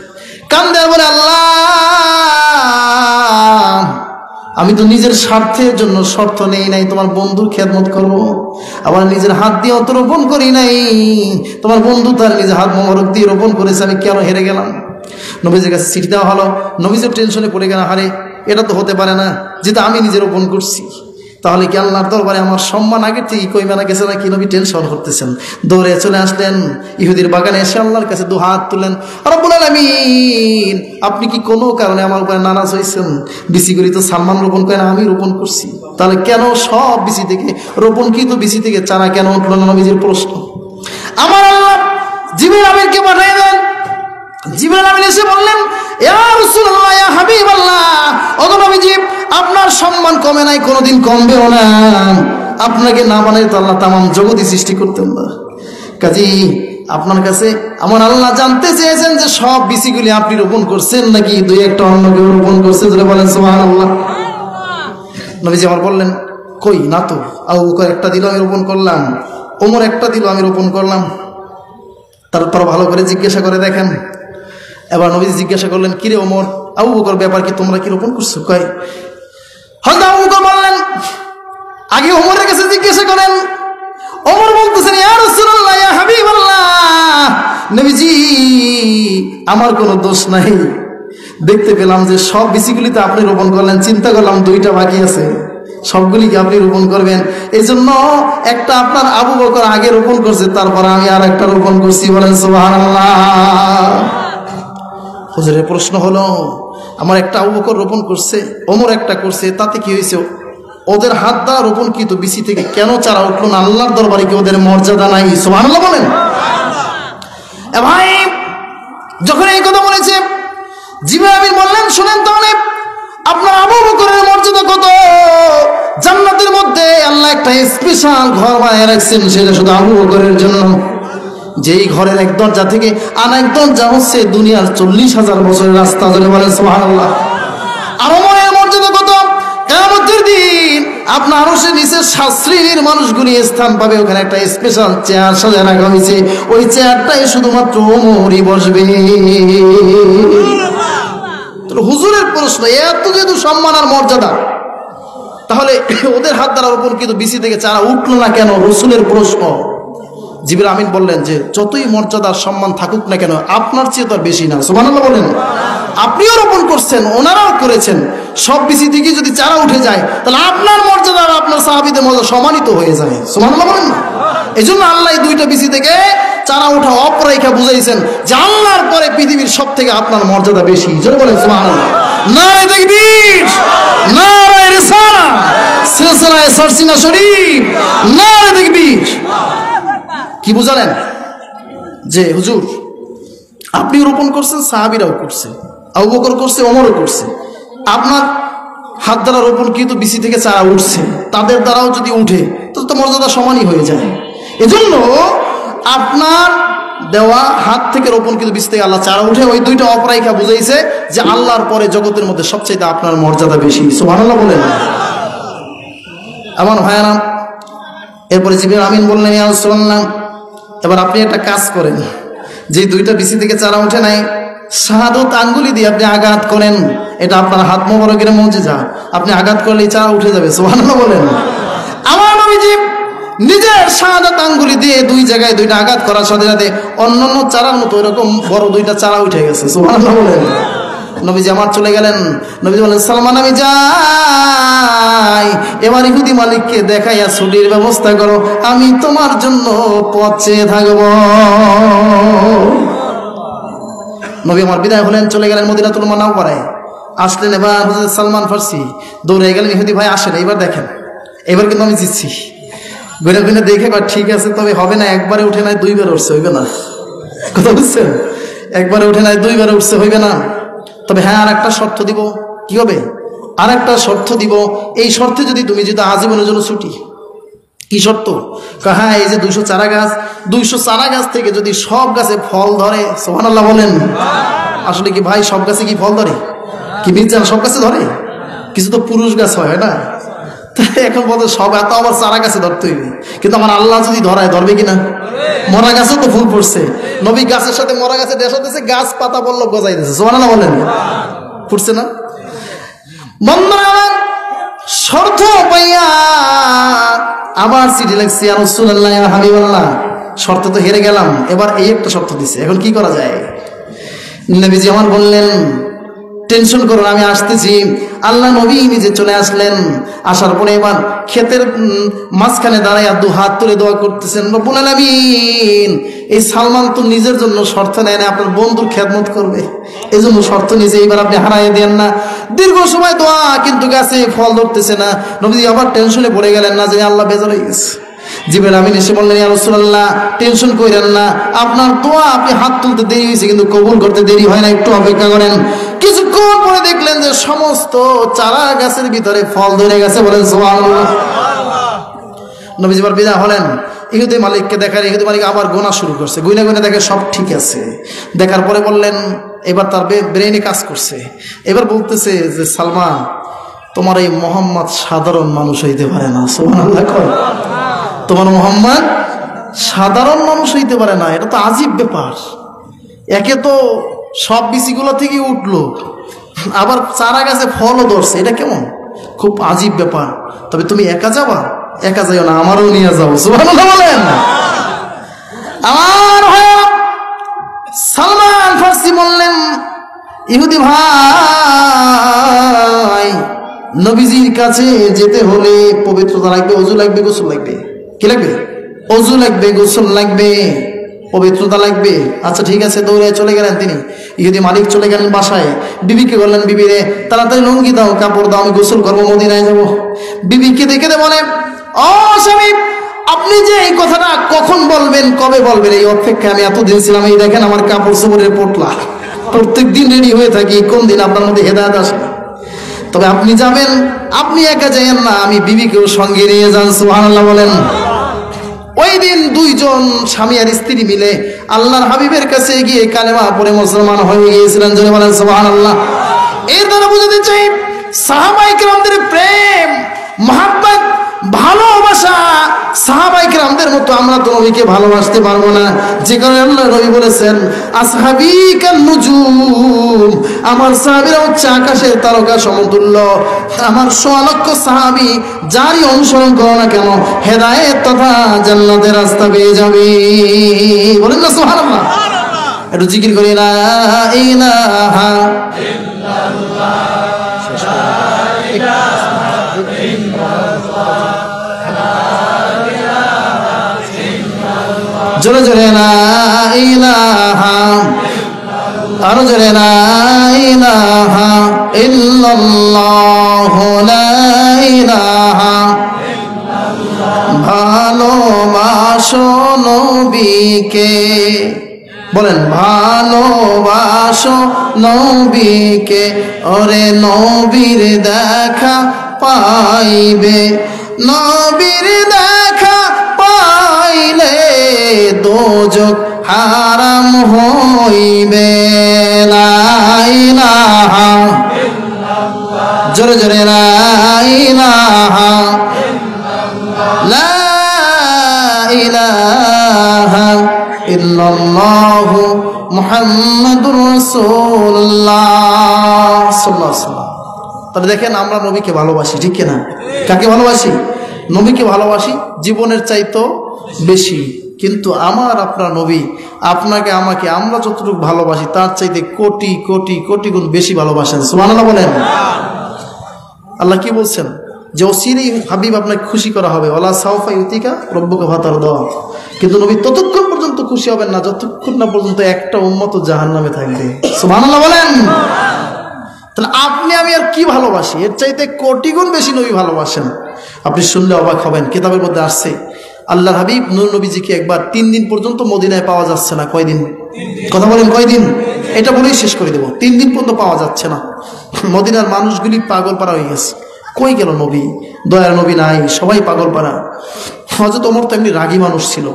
S1: কান্দে বলে আল্লাহ, আমি তো নিজের স্বার্থের জন্য শর্ত নেই নাই, তোমার বন্ধুর খেদমত করবো, আবার নিজের হাত দিয়ে অত রোপণ করি নাই, তোমার বন্ধু তার নিজের হাত মোবারক দিয়ে রোপণ করেছে, আমি কেন হেরে গেলাম? নবীজির কাছে চিঠি দেওয়া হলো, নবীজির টেনশনে পড়ে গেল, হারে এটা তো হতে পারে না, যেটা আমি নিজে রোপণ করছি, তাহলে কি আল্লাহর দরবারে আমার সম্মান আগের থেকে কইমানা গেছে নাকি? নবী টেনশন করতেছেন, দৌড়ে চলে আসলেন ইহুদির বাগানে, এসে আল্লাহর কাছে দু হাত তুললেন, রব্বুল আলামিন আপনি কি কোনো কারণে আমার উপরে নারাজ হয়েছেন? বিসিগুলি তো সালমান রোপণ করে না, আমি রোপণ করছি, তাহলে কেন সব বিসি থেকে রোপণকৃত বিসি থেকে চারা কেন উঠলো না? নবীজির প্রশ্ন। আমার আল্লাহ জিবরিল আমিনকে পাঠিয়ে দেন। জিবরিল আমিন এসে বললেন, ইয়া রাসূলুল্লাহ, ইয়া হাবিবাল্লাহ, ওগো নবীজি আপনার সম্মান কমে নাই, কোনোদিন কমবেও না, আপনাকে না বানাই তো আল্লাহ তামাম জগৎই সৃষ্টি করতেন না। কাজী আপনার কাছে আমার আল্লাহ জানতে চেয়েছেন যে সব বিসিগুলি আপনি রোপণ করছেন নাকি দুই একটা অন্য কেউ রোপণ করছে? যদি বলেন সুবহানাল্লাহ। নবীজি আমার বললেন, কই না তো, আবু বকর একটা দিল আমি রোপণ করলাম, ওমর একটা দিল আমি রোপণ করলাম। তারপর ভালো করে জিজ্ঞাসা করে দেখেন। এবার নবীজি জিজ্ঞাসা করলেন, কিরে ওমর, আবু বকর ব্যাপার কি, তোমরা কি রোপণ করছো? কয় হযরত আবু বকর বললেন, আগে ওমরের কাছে জিজ্ঞাসা করেন। ওমর বলতেছেন, ইয়া রাসূলুল্লাহ, ইয়া হাবিবাল্লাহ, নবীজি আমার কোনো দোষ নাই, দেখতে পেলাম যে সব বিসিগুলিতে আপনি রোপণ করলেন, চিন্তা করলাম 2টা বাকি আছে, সবগুলি কি আপনি রোপণ করবেন, এই জন্য একটা আপনার আবু বকর আগে রোপণ করছে, তারপর আমি আর একটা রোপণ করছি। বলেন সুবহানাল্লাহ। হুজুরের প্রশ্ন হলো, আমার একটা আবু বকর রোপণ করছে, ওমর একটা করছে, তাতে কি হয়েছে? ওদের হাত দ্বারা রোপণ কৃত বিসি থেকে কেন চারা উঠলো না? আল্লাহর দরবারে কি ওদের মর্যাদা নাই? সুবহানাল্লাহ বলেন। ভাই যখন এই কথা বলেছে, জিবরিল আমিন বললেন, শুনেন তাহলে আপনার আবু বকরের মর্যাদা কত। জান্নাতের মধ্যে আল্লাহ একটা স্পেশাল ঘর বানিয়ে রাখছেন, সেটা শুধু আবু বকরের জন্য। যেই ঘরের এক দরজা থেকে আরেক দরজা হচ্ছে দুনিয়ার 40,000 বছরের রাস্তা। ধরে বলেন সুবহানাল্লাহ। আর ওমরের মর্যাদা কত? কিয়ামতের দিন আপনার আরশের নিচে 7 শ্রেণীর মানুষগুলি স্থান পাবে, ওখানে একটা স্পেশাল চেয়ার সাজানো রাখা হয়েছে, ওই চেয়ারটাই শুধুমাত্র ওমরই বসবে। হুজুরের প্রশ্ন, এত যেহেতু সম্মান আর মর্যাদা, তাহলে ওদের হাত দ্বারা রোপণ কিন্তু বিসি থেকে চারা উঠলো না কেন? রসুলের প্রশ্ন। জিবরিল আমিন বললেন যে যতই মর্যাদার সম্মান থাকুক না কেন, আপনার চেয়ে তো আর বেশি না। সুবহানাল্লাহ বলেন। আপনিও রোপণ করছেন, ওনারাও করেছেন, সব বিসি থেকে যদি চারা উঠে যায় তাহলে আপনার মর্যাদা আর আপনার সাহাবীদের মর্যাদা সমানিত হয়ে যায়। সুবহানাল্লাহ বলেন না? এই জন্য আল্লাহ 2টা বিসি থেকে চারা ওঠা অপরাইখা বুঝাইছেন যে আল্লাহর পরে পৃথিবীর সব থেকে আপনার মর্যাদা বেশি। জোরে বলেন সুবহানাল্লাহ। নারে তাকবীর, নারে রিসালাহ, সিলসিলায়ে সারসিনা শরীফ, নারে তাকবীর। কি বুঝালেন? যে হুজুর আপনি রোপণ করছেন, সাহাবীরাও করছে, আবু বকর করছে, ওমরও করছে, আপনার হাত দ্বারা রোপণ কিন্তু বিসি থেকে চারা উঠছে, তাদের দ্বারাও যদি উঠে তো মর্যাদা সমানই হয়ে যায়। এজন্য আপনার দেওয়া হাত থেকে রোপণ কিন্তু বিসি থেকে আল্লাহ চারা উঠে, ওই 2টা অপরাইখা বুঝাইছে যে আল্লাহর পরে জগতের মধ্যে সবচেয়ে আপনার মর্যাদা বেশি। সুবহানাল্লাহ বলেন। আমার ভাইয়ারা, এরপরে জিবরিল আমিন বললেন, ইয়া রাসূলুল্লাহ, এবার আপনি একটা কাজ করেন, যে 2টা বিসি থেকে চারা উঠে নাই, শাহাদত আঙ্গুলি দিয়ে আপনি আঘাত করেন, এটা আপনার হাত মোবারকের মুজিজা, আপনি আঘাত করলেই চারা উঠে যাবে। সুবহানাল্লাহ বলেন। আমার নবীজি নিজের শাহাদত আঙ্গুলি দিয়ে 2 জায়গায় 2টা আঘাত করার সাথে সাথে অন্যান্য চারার মতো এরকম বড় 2টা চারা উঠে গেছে। সুবহানাল্লাহ বলেন। নবীজি আমার চলে গেলেন। নবীজি বললেন, সালমান আমি যাই, এবার ইহুদি মালিককে দেখাইয়া ছুটির ব্যবস্থা করো, আমি তোমার জন্য পথ চেয়ে থাকব। নবী আমার বিদায় হলেন, চলে গেলেন মদিনাতুল মুনাওয়ারায়। আসলেন এবার হযরত সালমান ফার্সি, দৌড়ে গেলেন, ইহুদি ভাই আসেন, এবার দেখেন, এবার কিন্তু আমি জিতছি। গুনে গুনে দেখে বা ঠিক আছে, তবে হবে না, একবারে উঠে নাই দুইবার উঠছে, হইবে না। কথা বুঝছেন? একবারে উঠে নাই দুইবারে উঠছে, হইবে না। তবে হ্যাঁ, আর একটা শর্ত দিব। কি হবে? আর একটা শর্ত দিব, এই শর্তে যদি তুমি যদি আজীবনের জন্য ছুটি। কি শর্ত? হ্যাঁ, এই যে 200 চারা গাছ, 200 চারা গাছ থেকে যদি সব গাছে ফল ধরে, সুবহানাল্লাহ বলেন। আসলে কি ভাই, সব গাছে কি ফল ধরে? কি বিজ্ঞান সব গাছে ধরে? কিছু তো পুরুষ গাছ হয় না। এখন বলতে সব এত আবার চারা গাছে ধরতে হইবে, কিন্তু আমার আল্লাহ যদি ধরায়, ধরবে কিনা? মরা গাছও তো ফুল পড়ছে, নবী গাছের সাথে মরা গাছে দেশা দিয়েছে, গাছ পাতা পল্লব গজাই দিয়েছে, সুবহানাল্লাহ বলেন। ফুটছে না? বন্ধুরা আমার, শর্ত পাইয়া আবার চিঠি লাগছে, ইয়া রাসূলুল্লাহ, ইয়া হাবিবাল্লাহ, শর্ত তো হেরে গেলাম, এবার এই একটা শর্ত দিছে, এখন কি করা যায়? নবীজি আমার বললেন, টেনশন করুন, আমি আসতেছি। আল্লাহ নবী নিজে চলে আসলেন। আসার পরে এবার ক্ষেতের মাঝখানে দাঁড়াইয়া 2 হাত তুলে দোয়া করতেছেন, রব্বুল আলামিন, এই সালমান তো নিজের জন্য শর্ত নেয় না, আপনার বন্ধুর খেদমত করবে, এই জন্য শর্ত নিজে এবার আপনি হারাই দেন না। দীর্ঘ সময় দোয়া, কিন্তু গাছে ফল ধরতেছে না। নবীজি আবার টেনশনে পড়ে গেলেন, না যে আল্লাহ বেজার হয়ে গেছে। জিবরাইল আমিন এসে বললেন, ইয়া রাসূলুল্লাহ, টেনশন কইরেন না, আপনার দোয়া, আপনি হাত তুলতে দেরি হয়েছে কিন্তু কবুল করতে দেরি হয় না, একটু অপেক্ষা করেন। কিছুক্ষণ পরে দেখলেন যে সমস্ত চারা গাছের ভিতরে ফল ধরে গেছে, বলেন সুবহানাল্লাহ। নবীজি আবার বিদায় হলেন, ইহুদি মালিককে দেখার, ইহুদি মালিক আবার গোনা শুরু করছে, গুনে গুনে দেখে সব ঠিক আছে। দেখার পরে বললেন, এবার তার ব্রেইনে কাজ করছে, এবার বলতেছে যে সালমান, তোমার এই মোহাম্মদ সাধারণ মানুষ হইতে পারে না। সুবহানাল্লাহ। তোমার মোহাম্মদ সাধারণ মানুষ হইতে পারে না, এটা তো আজীব ব্যাপার। একে তো সব বিচিগুলো থেকে উঠলো, আবার চারা গাছে ফলও ধরছে, এটা কেমন? খুব আজীব ব্যাপার। তবে তুমি একা যাবা? একা যাইও না, আমারও নিয়ে যাও। সুবহানাল্লাহ বলেন। আমার ভাই সালমান ফার্সি বললেন, ইহুদি ভাই, নবীজির কাছে যেতে হলে পবিত্রতা লাগবে, ওযু লাগবে, গোসল লাগবে। কি লাগবে? ওযু লাগবে, গোসল লাগবে, পবিত্রতা লাগবে। আচ্ছা ঠিক আছে, দৌড়ে চলে গেলেন তিনি। ইহুদি মালিক চলে গেলেন বাসায়, বিবিকে বললেন, বিবি রে, তাড়াতাড়ি লুঙ্গি দাও, কাপড় দাও, আমি গোসল করবো, মদিনায় যাবো। বিবিকে দেখে বলে, ও স্বামী, আপনি যে এই কথাটা কখন বলবেন, কবে বলবেন, এই অপেক্ষা আমি এতদিন ছিলাম। এই দেখেন আমার কাপড় চোপড়ের পোটলা, প্রত্যেক দিন রেডি হয়ে থাকি, কোন দিন আপনার মধ্যে হেদায়েত আসে? তবে আপনি যাবেন, আপনি একা যাইয়েন না, আমি বিবিকেও সঙ্গে নিয়ে যান। সুবহানাল্লাহ বলেন। ওই দিন 2 জন স্বামী আর স্ত্রী মিলে আল্লাহর হাবিবের কাছে গিয়ে কালেমা পড়ে মুসলমান হয়ে গিয়েছিলেন। জোরে বলেন সুবহানাল্লাহ। এর দ্বারা বুঝাতে চাই, সাহাবায়ে কেরামদের প্রেম, মহব্বত, ভালোবাসা, সাহাবায়ে কেরামদের মতো আমরা তো নবীকে ভালোবাসতে পারবো না। যে কারণে আল্লাহ নবী বলেছেন, আসহাবী কান নুজুম, আমার সাহাবীরা হচ্ছে আকাশের তারকা সমতুল্য। আমার 100 লক্ষ সাহাবী যারই অনুসরণ করো না কেন, হেদায়েত তথা জান্নাতের রাস্তা পেয়ে যাবে। বলেন না সুবহানাল্লাহ। একটু জিকির করি, লা ইলাহা ইল্লাল্লাহ, জোরে জোরে, লা ইলাহা, আরো জোরে, লা ইলাহা ইল্লাল্লাহ, লা ইলাহা ইল্লাল্লাহ। ভালোবাসো নবীকে, বলেন, ভালোবাসো নবীকে, ওরে নবীর দেখা পাইবে, নবীর দেখা পাইলে দোজখ হারাম হইবে। লা ইলাহা ইল্লাল্লাহ, জোরে জোরে, লা ইলাহা ইল্লাল্লাহ, লা ইলাহা ইল্লাল্লাহ মুহাম্মাদুর রাসূলুল্লাহ সাল্লাল্লাহু আলাইহি ওয়াসাল্লাম। তাহলে দেখেন, আমরা নবীকে ভালোবাসি, ঠিক কিনা? কাকে ভালোবাসি? নবীকে ভালোবাসি জীবনের চাইতো বেশি। কিন্তু আমার আপনার নবী আপনাকে আমাকে আমরা যতটুকু ভালোবাসি তার চাইতে কোটি কোটি কোটি গুণ বেশি ভালোবাসেন। সুবহানাল্লাহ বলেন। আল্লাহ কি বলছেন যে অচিরেই হাবিব আপনাকে খুশি করা হবে, ওয়ালা সাউফা ইউতিকা রব্বুকা ফাতারদা। কিন্তু নবী ততক্ষণ পর্যন্ত খুশি হবেন না যতক্ষণ না পর্যন্ত একটা উম্মত জাহান্নামে থাকবে। সুবহানাল্লাহ বলেন। তাহলে আপনি আমি আর কি ভালোবাসি, এর চাইতে কোটি গুণ বেশি নবী ভালোবাসেন। আপনি শুনলে অবাক হবেন, কিতাবের মধ্যে আসছে আল্লাহর হাবিব নূর নবীজিকে একবার 3 দিন পর্যন্ত মদিনায় পাওয়া যাচ্ছে না। কয়দিন? কথা বলেন কয়দিন? এটা বলেই শেষ করে দেব। 3 দিন পর্যন্ত পাওয়া যাচ্ছে না। মদিনার মানুষগুলি পাগল পাড়া হয়ে গেছে, কই গেল নবী, দয়ার নবী নাই, সবাই পাগল পাড়া। হযরত ওমর তো এমনি রাগী মানুষ ছিল,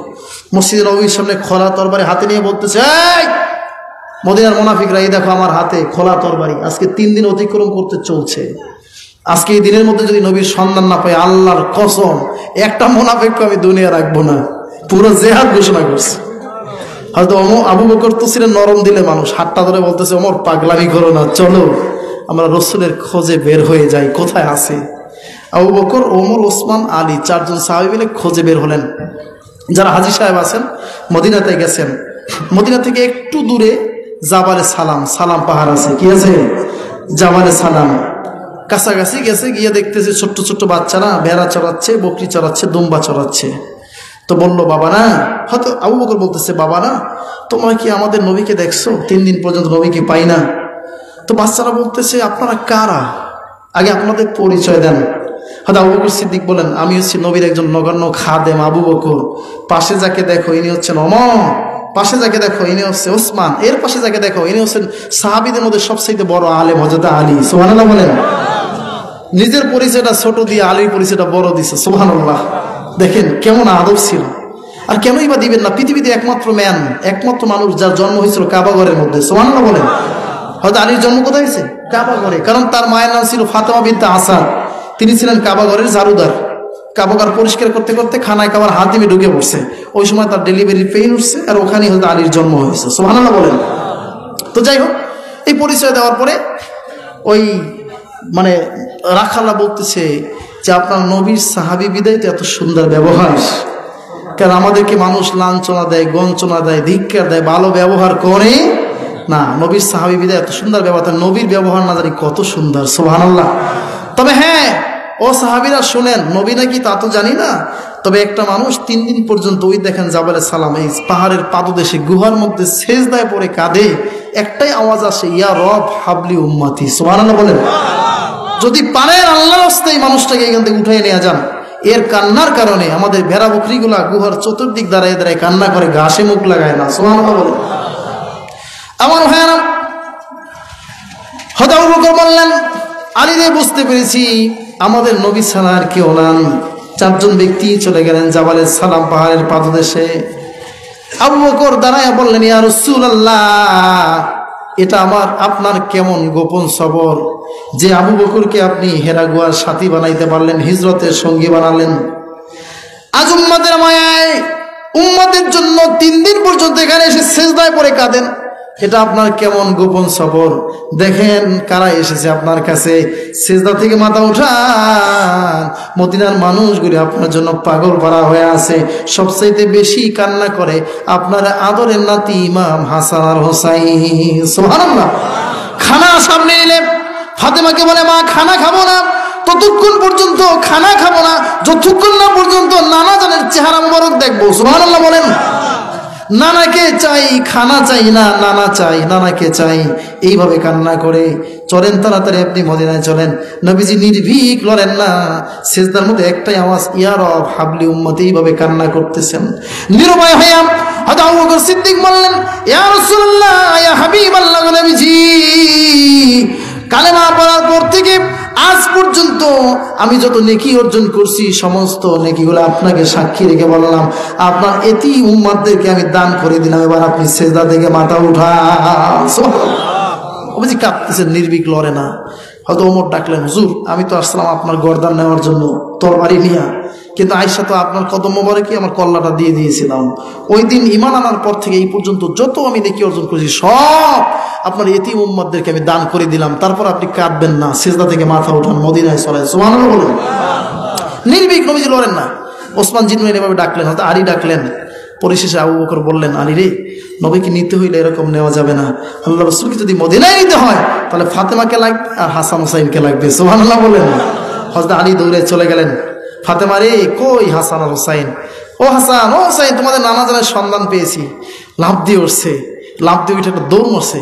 S1: মসজিদে নবীর সামনে খোলা তরবারি হাতে নিয়ে বলতেছে, এই মদিনার মুনাফিকরা, এই দেখো আমার হাতে খোলা তরবারি, আজকে 3 দিন অতিক্রম করতে চলছে, আজকে এই দিনের মধ্যে যদি নবীর সন্ধান না পাই, আল্লাহর কসম একটা মুনাফিককে আমি দুনিয়া রাখবো না। পুরো জেহাদ ঘোষণা করছে। হয়তো আবু বকর তো ছিলেন নরম দিলে মানুষ, হাতটা ধরে বলতেছে, ওমর পাগলামি করো না, চলো আমরা রসুলের খোঁজে বের হয়ে যাই, কোথায় আছে। আবু বকর, ওমর, ওসমান, আলী 4 জন সাহাবী মিলে খোঁজে বের হলেন। যারা হাজী সাহেব আছেন মদিনাতে গেছেন, মদিনা থেকে একটু দূরে জাবালে সালাম, সালাম পাহাড় আছে, কি আছে? জাবালে সালাম। কাছাকাছি গেছে, গিয়ে দেখতেছে ছোট্ট ছোট্ট বাচ্চারা ভেড়া চড়াচ্ছে, বকরি চড়াচ্ছে, দুম্বা চড়াচ্ছে। তো বললো, বাবা না, হয়তো আবু বকর বলতেছে, বাবা না, তোমরা কি আমাদের নবীকে দেখছো? 3 দিন পর্যন্ত নবীকে পাই না। তো বাচ্চারা বলতেছে, আপনারা কারা, আগে আপনাদের পরিচয় দেন। হয়তো আবু বকর সিদ্দিক বলেন, আমি হচ্ছি নবীর একজন নগণ্য খাদেম আবু বকর। পাশে যাকে দেখো ইনি হচ্ছেন ওমর, পাশে যাকে দেখো ইনি হচ্ছে ওসমান, এর পাশে যাকে দেখো ইনি হচ্ছেন সাহাবীদের মধ্যে সবচেয়ে বড় আলেম হযরত আলী। সুবহানাল্লাহ বলেন। নিজের পরিচয়টা ছোট দিয়ে আলীর পরিচয়টা বড় দিছে। সুবহানাল্লাহ। দেখেন কেমন আদব ছিল। আর কেনই বা দিবেন না, পৃথিবীতে একমাত্র মানুষ যার জন্ম হয়েছিল কাবা ঘরের মধ্যে। সুবহানাল্লাহ বলেন। হয়তো আলীর জন্ম কোথায় হয়েছে? কাবা ঘরে। কারণ তার মায়ের নাম ছিল ফাতেমা বিনতে আসাদ, তিনি ছিলেন কাবা ঘরের জারুদার। কাবা ঘর পরিষ্কার করতে করতে খানায় কাবার হাত দিয়ে ঢুকে পড়ছে, ওই সময় তার ডেলিভারি পেইন উঠছে, আর ওখানেই হয়তো আলীর জন্ম হয়েছে। সুবহানাল্লাহ বলেন। তো যাই হোক, এই পরিচয় দেওয়ার পরে ওই মানে রাখাল্লা বলতেছে যে আপনার নবীর সাহাবী বিদায় তো এত সুন্দর ব্যবহার, কারণ আমাদেরকে মানুষ লাঞ্ছনা দেয়, গঞ্চনা দেয়, ধিক্কার দেয়, ভালো ব্যবহার করে না। নবীর সাহাবী বিদায় এত সুন্দর ব্যবহার, নবীর ব্যবহার না জানি কত সুন্দর। সুবহানাল্লাহ। তবে হ্যাঁ, ও সাহাবীরা শুনেন, নবী নাকি তা তো জানি না, তবে একটা মানুষ 3 দিন পর্যন্ত ওই দেখেন জাবালে সালাম, এই পাহাড়ের পাদদেশে গুহার মধ্যে সেজদায় পড়ে কাঁদে, একটাই আওয়াজ আসে, ইয়া রব হাবলি উম্মতি। সুবহানাল্লাহ বলেন। যদি পারেন আল্লাহর রাস্তায় এই মানুষটাকে এখান থেকে উঠিয়ে নিয়ে যান। এর কান্নার কারণে আমাদের ভেড়া বকরিগুলা গুহার চতুর্দিক দাঁড়ায় দাঁড়ায় কান্না করে, ঘাসে মুখ লাগায় না। সুবহানাল্লাহ বলেন। আমার ভাইয়ারা, হযরত আবু বকর বললেন, আলী রে, বুঝতে পেরেছি আমাদের নবী ছাড়া আর কেউ নাই। 4 জন ব্যক্তি চলে গেলেন জাবালে সালাম পাহাড়ের পাদদেশে। আবু বকর দাঁড়ায় বললেন, ইয়া রাসূলুল্লাহ, এটা আপনার কেমন গোপন সবর যে আবু বকরকে আপনি হেরা গুহার সাথী বানাইতে পারলেন, হিজরতের সঙ্গী বানালেন। আজ উম্মতের মায়ায় উম্মতের জন্য 3 দিন পর্যন্ত এখানে এসে সেজদায় পড়ে কাঁদেন, এটা আপনার কেমন গোপন সবর। দেখেন কারা এসেছে আপনার কাছে, সেজদা থেকে মাথা উঠান, মদিনার মানুষগুলি আপনার জন্য পাগল পারা হয়ে আছে। সবচাইতে বেশি কান্না করে আপনার আদরের নাতি ইমাম হাসান আর হোসাইন। সুবহানাল্লাহ। খানা সামনে এলে ফাতেমাকে বলে, মা খানা খাবো না, ততক্ষণ পর্যন্ত খানা খাবো না যতক্ষণ না পর্যন্ত নানা জানের চেহারা মুবারক দেখবো। সুবহানাল্লাহ বলেন। নানাকে চাই, খানা চাই না, নানা চাই, নানাকে চাই, এইভাবে কান্না করে চলেন, তাড়াতাড়ি আপনি মদিনায় চলেন। নবীজি নির্ভীক লড়েন না, সেজদার মধ্যে একটাই আওয়াজ, ইয়া রব হাবলি উম্মতি, এইভাবে কান্না করতেছেন। নিরুপায় হইয়া হযরত আবু বকর সিদ্দিক বললেন, ইয়া রাসূলুল্লাহ, ইয়া হাবিবাল্লাহ, নবীজি কালেমা পড়ার পর থেকে আজ পর্যন্ত আমি যত নেকি অর্জন করছি সমস্ত নেকিগুলো আপনাকে সাক্ষী রেখে বললাম, আপনার এতি উম্মতদেরকে আমি দান করে দিলাম, এবার আপনি সেজদা থেকে মাথা উঠান। সুবহানাল্লাহ। কাঁদতেছেন, নির্ভীক লড়ে না। হয়তো ওমর ডাকলেন, হুজুর আমি তো আসলাম আপনার গর্দান নেওয়ার জন্য তরবারি নিয়া, কিন্তু আয়েশা তো আপনার কদম মোবারকে আমার কল্লাটা দিয়ে দিয়েছিলাম। ওই দিন ঈমান আনার পর থেকে এই পর্যন্ত যত আমি নেকি অর্জন করেছি সব আপনার এতিম উম্মতদেরকে আমি দান করে দিলাম, তারপর আপনি কাঁদবেন না, সিজদা থেকে মাথা উঠান, মদিনায় চলেন। সুবহানাল্লাহ বলুন। নির্ভীক, নবীজি লড়েন না। ওসমান জিন্নুন এভাবে ডাকলেন, হয়তো আলী ডাকলেন, পরিশেষে আবু বকর বললেন, আলী রে, নবীকে নিতে হইলে এরকম নেওয়া যাবে না। আল্লাহ রাসূলকে যদি মদিনায় নিতে হয় তাহলে ফাতেমাকে লাগবে আর হাসান হোসাইনকে লাগবে। সুবহানাল্লাহ বলেন। হযরত আলী দৌড়ে চলে গেলেন, ফাতেমা রে, কই হাসান আর হোসাইন? ও হাসান, ও হোসাইন, তোমাদের নানা জানের সন্ধান পেয়েছি। লাফ দিয়ে উঠছে, লাফ দিয়ে উঠে একটা দৌড় মারছে।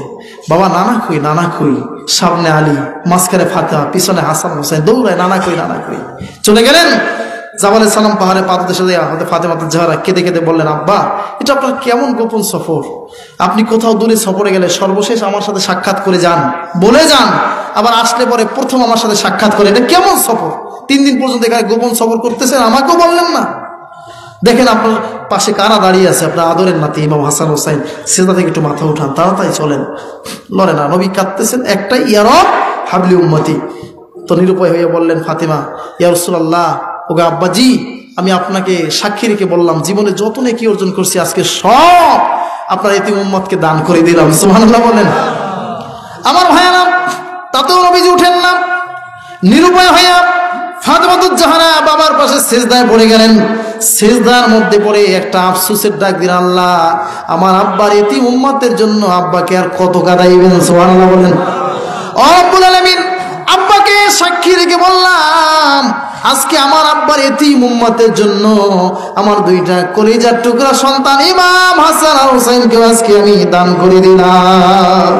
S1: বাবা, নানা কই, নানা কই? সামনে আলী, মাঝখানে ফাতেমা, পিছনে হাসান হোসাইন, দৌড়ায়, নানা কই, নানা কই। চলে গেলেন জাবালে সালাম পাহাড়ে পাদদেশে ফাতেমা জাহরা কেঁদে কেঁদে বললেন, আব্বা, এটা আপনার কেমন গোপন সফর? আপনি কোথাও দূরে সফরে গেলে সর্বশেষ আমার সাথে সাক্ষাৎ করে যান, বলে যান, আবার আসলে পরে প্রথম আমার সাথে সাক্ষাৎ করে, এটা কেমন সফর? 3 দিন পর্যন্ত এখানে গোপন সফর করতেছেন, আমাকেও বললেন না। দেখেন আপনার পাশে কারা দাঁড়িয়ে আছে, আপনার আদরের নাতি ইমাম হাসান হোসাইন। সিজদা থেকে একটু মাথা উঠান, তাড়াতাড়ি চলেন, লড়ে না। নবী কাঁদতেছেন, একটাই, ইয়া রব হাবলি উম্মতি। তো নিরুপায় হয়ে বললেন ফাতেমা, ইয়া রাসূলুল্লাহ, ওগো আব্বাজি, আমি আপনাকে সাক্ষী রেখে বললাম, জীবনে যত নেকি অর্জন করছি আজকে সব আপনার এতিম উম্মতকে দান করে দিলাম। সুবহানাল্লাহ বলেন। আমার ভাইয়ারা, তাতেও নবীজি উঠেন না। নিরুপায় হইয়া ফাতেমাতুজ জাহরা বাবার পাশে সিজদায় পড়ে গেলেন। সিজদার মধ্যে পড়ে একটা আফসোসের ডাক দিলেন, আল্লাহ, আমার আব্বার এতিম উম্মতের জন্য আব্বাকে আর কত কাঁদাইবেন। সুবহানাল্লাহ বলেন। ও রব্বুল আলামিন, আব্বাকে সাক্ষী রেখে বললাম, আজকে আমার আব্বার এতিম উম্মতের জন্য আমার 2টা কলিজার টুকরা সন্তান ইমাম হাসান আর হোসেনকে আজকে আমি দান করে দিলাম।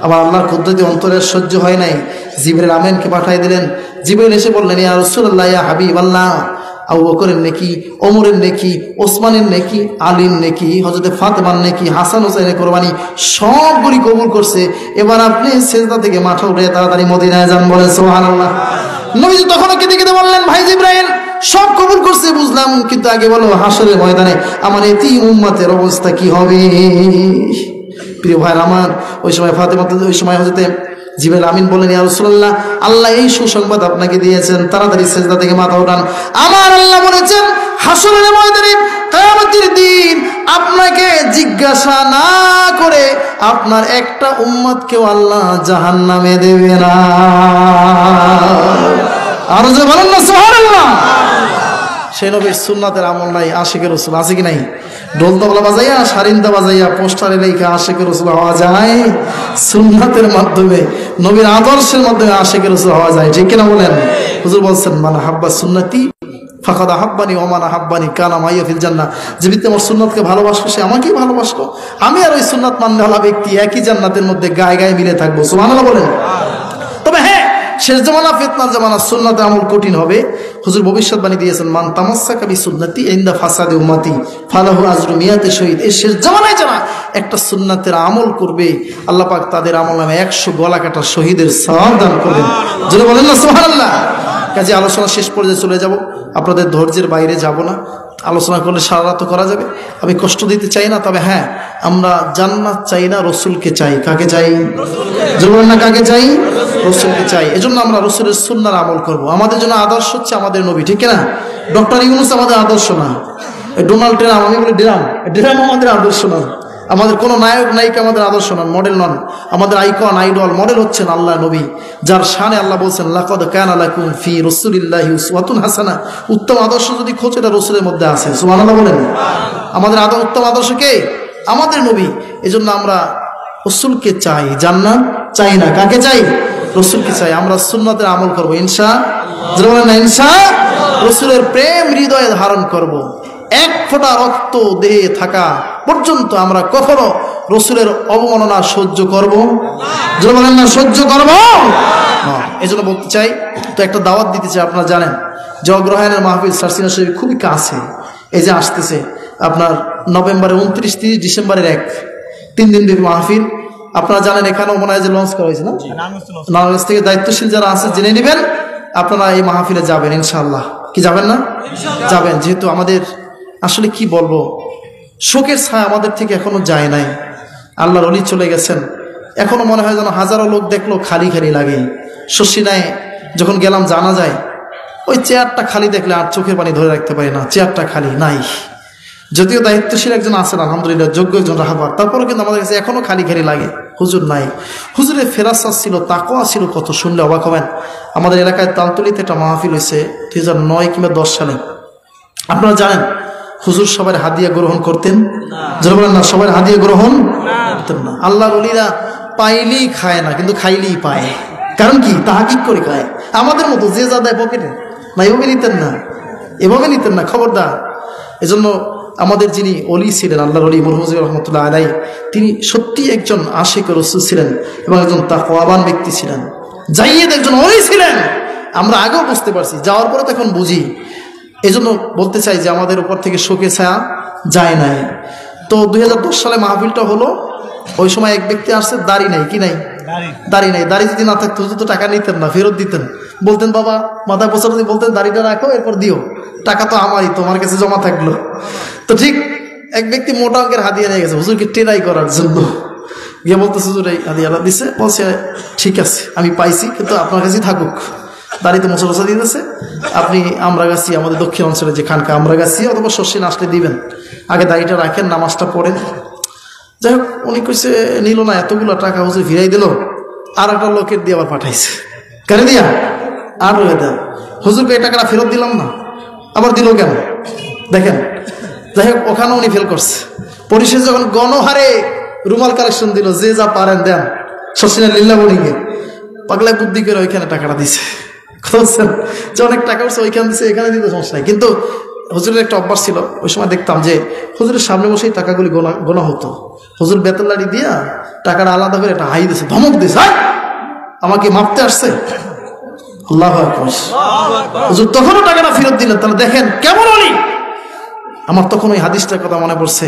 S1: আবার আল্লাহর কুদরতি অন্তরের সহ্য হয় নাই, জিবরিল আমিনকে পাঠিয়ে দিলেন। জিবরিল এসে বললেন, ইয়া রাসূলুল্লাহ, ইয়া হাবিবাল্লাহ, আবু বকরের নেকি, ওমরের নেকি, ওসমানের নেকি, আলীর নেকি, হযরত ফাতেমার নেকি, হাসান হোসেনের কুরবানি সবগুলি কবুল করছে। এবার আপনি সিজদা থেকে মাথা উঠে তাড়াতাড়ি মদিনায় যান, বলেন সুবহানাল্লাহ। নবীজি তখনও কেঁদে কেঁদে বললেন, ভাই জিবরাইল, সব কবুল করছে বুঝলাম, কিন্তু আগে বলো হাসরের ময়দানে আমার এতিম উম্মতের অবস্থা কি হবে? প্রিয় ভাই আমার, ওই সময় ফাতেমা, ওই সময় হযরত জিবরিল আমিন বলেন, ইয়া রাসূলুল্লাহ, আল্লাহ এই সুসংবাদ আপনাকে দিয়েছেন, তাড়াতাড়ি সিজদা থেকে মাথা উঠান। আমার আল্লাহ বলেছেন, হাসরের ময়দানে কিয়ামতের দিন আপনাকে জিজ্ঞাসা না করে আপনার একটা উম্মতকেও আল্লাহ জাহান্নামে দেবে না। আর যে বলেন না সুবহানাল্লাহ। সেই নবীর সুন্নাতের আমল নাই, আশিকের রাসূল আছে কি নাই? ঢোল তবলা বাজাইয়া, সারিন্দা বাজাইয়া, পোস্টারে লেখা আশিকের রাসূল হওয়া যায়? সুন্নাতের মাধ্যমে, নবীর আদর্শের মাধ্যমে আশিকের রাসূল হওয়া যায়, ঠিক কিনা বলেন? হুজুর বলছেন, মান হাব্বা সুন্নতি ফাকাদ আহাব্বানি ওয়া মান আহাব্বানি কানা মাইয়া ফিল জান্নাহ। যে ব্যক্তি আমার সুন্নাতকে ভালোবাসলো সে আমাকেই ভালোবাসলো, আমি আর ওই সুন্নাত মানলে হলা ব্যক্তি একই জান্নাতের মধ্যে গায়ে গায়ে মিলে থাকবো। সুবহানাল্লাহ বলেন। তবে হ্যাঁ, শেষ জামানা, ফিতনার জামানা, সুন্নাতে আমল কঠিন হবে। হুজুর ভবিষ্যৎবাণী দিয়েছেন, মান তামাসসাকা বিসুন্নতি ইনদা ফাসাদি উম্মতি ফালাহু আজরু মিয়াতি শহীদ। এই শেষ জামানায় যারা একটা সুন্নাতের আমল করবে, আল্লাহ পাক তাদের আমল নামে 100 গলা কাটা শহীদের সওয়াব দান করবেন। যদি বলেন না সুবহানাল্লাহ। কাজে আলোচনা শেষ পর্যায়ে চলে যাব, আপনাদের ধৈর্যের বাইরে যাব না। আলোচনা করলে সারা রাত করা যাবে, আমি কষ্ট দিতে চাই না। তবে হ্যাঁ, আমরা জান্নাত চাই না, রসুলকে চাই। কাকে চাই? বলেন না, কাকে চাই? রসুলকে চাই। এজন্য আমরা রসুলের সুন্নাহর আমল করব। আমাদের জন্য আদর্শ হচ্ছে আমাদের নবী, ঠিক না? ডক্টর ইউনূস আমাদের আদর্শ না, ডোনাল্ড ট্রাম্প, আমি বলি ড্রাম আমাদের আদর্শ না। আমাদের কোনো নায়ক নায়িকা আমাদের আদর্শ নন, মডেল নন। আমাদের আইকন, আইডল, মডেল হচ্ছেন আল্লাহ নবী, যার শানে আল্লাহ বলছেন, লাকাদ কানা লাকুম ফি রাসূলিল্লাহি উসওয়াতুন হাসানা। উত্তম আদর্শ যদি খোঁজ, এটা রাসূলের মধ্যে আছে। সুবহানাল্লাহ বলেন। আমাদের উত্তম আদর্শ কে? আমাদের নবী। এজন্য আমরা রাসূলকে চাই, জান্নাত চাই না। কাকে চাই? রাসূলকে চাই। আমরা সুন্নাতের আমল করব ইনশাআল্লাহ। যারা বলেন না ইনশাআল্লাহ। রাসূলের প্রেম হৃদয়ে ধারণ করব। এক ফোঁটা রক্ত দেহে থাকা পর্যন্ত আমরা কখনো রাসূলের অবমাননা সহ্য করব না। বলেন না, সহ্য করব না। এজন্য বলতে চাই, তো একটা দাওয়াত দিতে চাই। আপনারা জানেন যে অগ্রহায়ণের মাহফিল সারসিনা শরীফ খুবই কাছে, এই যে আসতেছে আপনার নভেম্বরের 29, 30, ডিসেম্বরের 1, 3 দিন ব্যাপী মাহফিল। আপনারা জানেন এখানেও মনে হয় যে লঞ্চ করা হয়েছে না, নারায়ণগঞ্জ থেকে দায়িত্বশীল যারা আছে জেনে নেবেন, আপনারা এই মাহফিলে যাবেন ইনশাআল্লাহ। কি যাবেন না? যাবেন। যেহেতু আমাদের আসলে কি বলবো, শোকের ছায়া আমাদের থেকে এখনো যায় নাই। আল্লাহর ওলি চলে গেছেন, এখনো মনে হয় যেন হাজারো লোক দেখলো খালি খালি লাগে। শশীনায় যখন গেলাম জানা যায়, ওই চেয়ারটা খালি দেখলে আর চোখের পানি ধরে রাখতে পারি না, চেয়ারটা খালি নাই। যদিও দায়িত্বশীল একজন আছেন আলহামদুলিল্লাহ, যোগ্য একজন রাহবার, তারপরে কিন্তু আমাদের কাছে এখনো খালি খালি লাগে। হুজুর নাই। হুজুরের ফেরাসত ছিল, তাকওয়া ছিল কত, শুনলে অবাক হবেন। আমাদের এলাকায় তালতলিতে একটা মাহফিল হয়েছে 2009 কিংবা 10 সালে। আপনারা জানেন হুজুর সবার হাদিয়া গ্রহণ করতেন? যারা বলেন না, সবার হাদিয়া গ্রহণ করতেন না। আল্লাহর ওলিরা পাইলেই খায় না, কিন্তু খাইলেই পায়। কারণ কি? তাহাকিক করে খায়। আমাদের মতো যে যা দেয় পকেটে না, এভাবে নিতেন না, এভাবে নিতেন না, খবরদার। এজন্য আমাদের যিনি অলি ছিলেন, আল্লাহর অলি মুহম্মদ রহমতুল্লাহ আলাই, তিনি সত্যি একজন আশিক রাসূল ছিলেন এবং একজন তাকওয়াবান ব্যক্তি ছিলেন, জাইয়েদ একজন অলি ছিলেন। আমরা আগেও বুঝতে পারছি, যাওয়ার পরে তো এখন বুঝি। এই জন্য বলতে চাই যে আমাদের উপর থেকে শোকে ছায়া যায় নাই। তো 2010 সালে মাহফিলটা হলো। ওই সময় এক ব্যক্তি আসছে, দাড়ি নাই, কি নাই, দাড়ি নাই। দাড়ি যদি না থাকতো তো টাকা নিতেন না, ফেরত দিতেন। বলতেন বাবা মাথায় বছর দিয়ে বলতেন দাড়িটা রাখো, এরপর দিও, টাকা তো আমারই, তোমার কাছে জমা থাকলো। তো ঠিক এক ব্যক্তি মোটা অঙ্কের হাদিয়া নিয়ে গেছে হুজুরকে টেরাই করার জন্য। গিয়ে বলতেছে হুজুর এই হাদিয়াটা দিচ্ছে। বলছে ঠিক আছে, আমি পাইছি, কিন্তু আপনার কাছেই থাকুক। দাড়িতে মোছা মোছা দিয়ে দিচ্ছে। আপনি আমরাগাছি, আমাদের দক্ষিণ অঞ্চলে যে খানকা আমরাগাছি অথবা শস্যিন আসলে দিবেন, আগে দাড়িটা রাখেন, নামাজটা পড়েন। যাই হোক, উনি কইছে নিল না, এতগুলো টাকা হুজুর ফিরাই দিল। আর একটা লোকের দিয়ে আবার পাঠাইছে, কেন দিয়া আর রয়ে দেন হুজুরকে এই টাকাটা ফেরত দিলাম না, আবার দিল কেন দেখেন। যাই হোক, ওখানে উনি ফেল করছে। পরিশেষে যখন গণহারে রুমাল কালেকশন দিল, যে যা পারেন দেন, শশিনা লিল্লা বনিকে পাগলায় বুদ্ধি করে ওইখানে টাকাটা দিছে। বুঝছেন যে অনেক টাকা উঠছে, ওইখানে দিছে, এখানে দিতে সমস্যা নাই। কিন্তু হুজুরের একটা অভ্যাস ছিল, ওই সময় দেখতাম যে হুজুরের সামনে বসেই টাকাগুলি গোনা হতো। হুজুর বেতন লাড়ি দিয়া টাকাটা আলাদা করে একটা হাই দিছে, ধমক দিছে, আমাকে মাপতে আসছে। আল্লাহু আকবার। হুজুর তখনও টাকাটা ফেরত দিলেন। তাহলে দেখেন কেমন অলি। আমার তখন ওই হাদিসটার কথা মনে পড়ছে,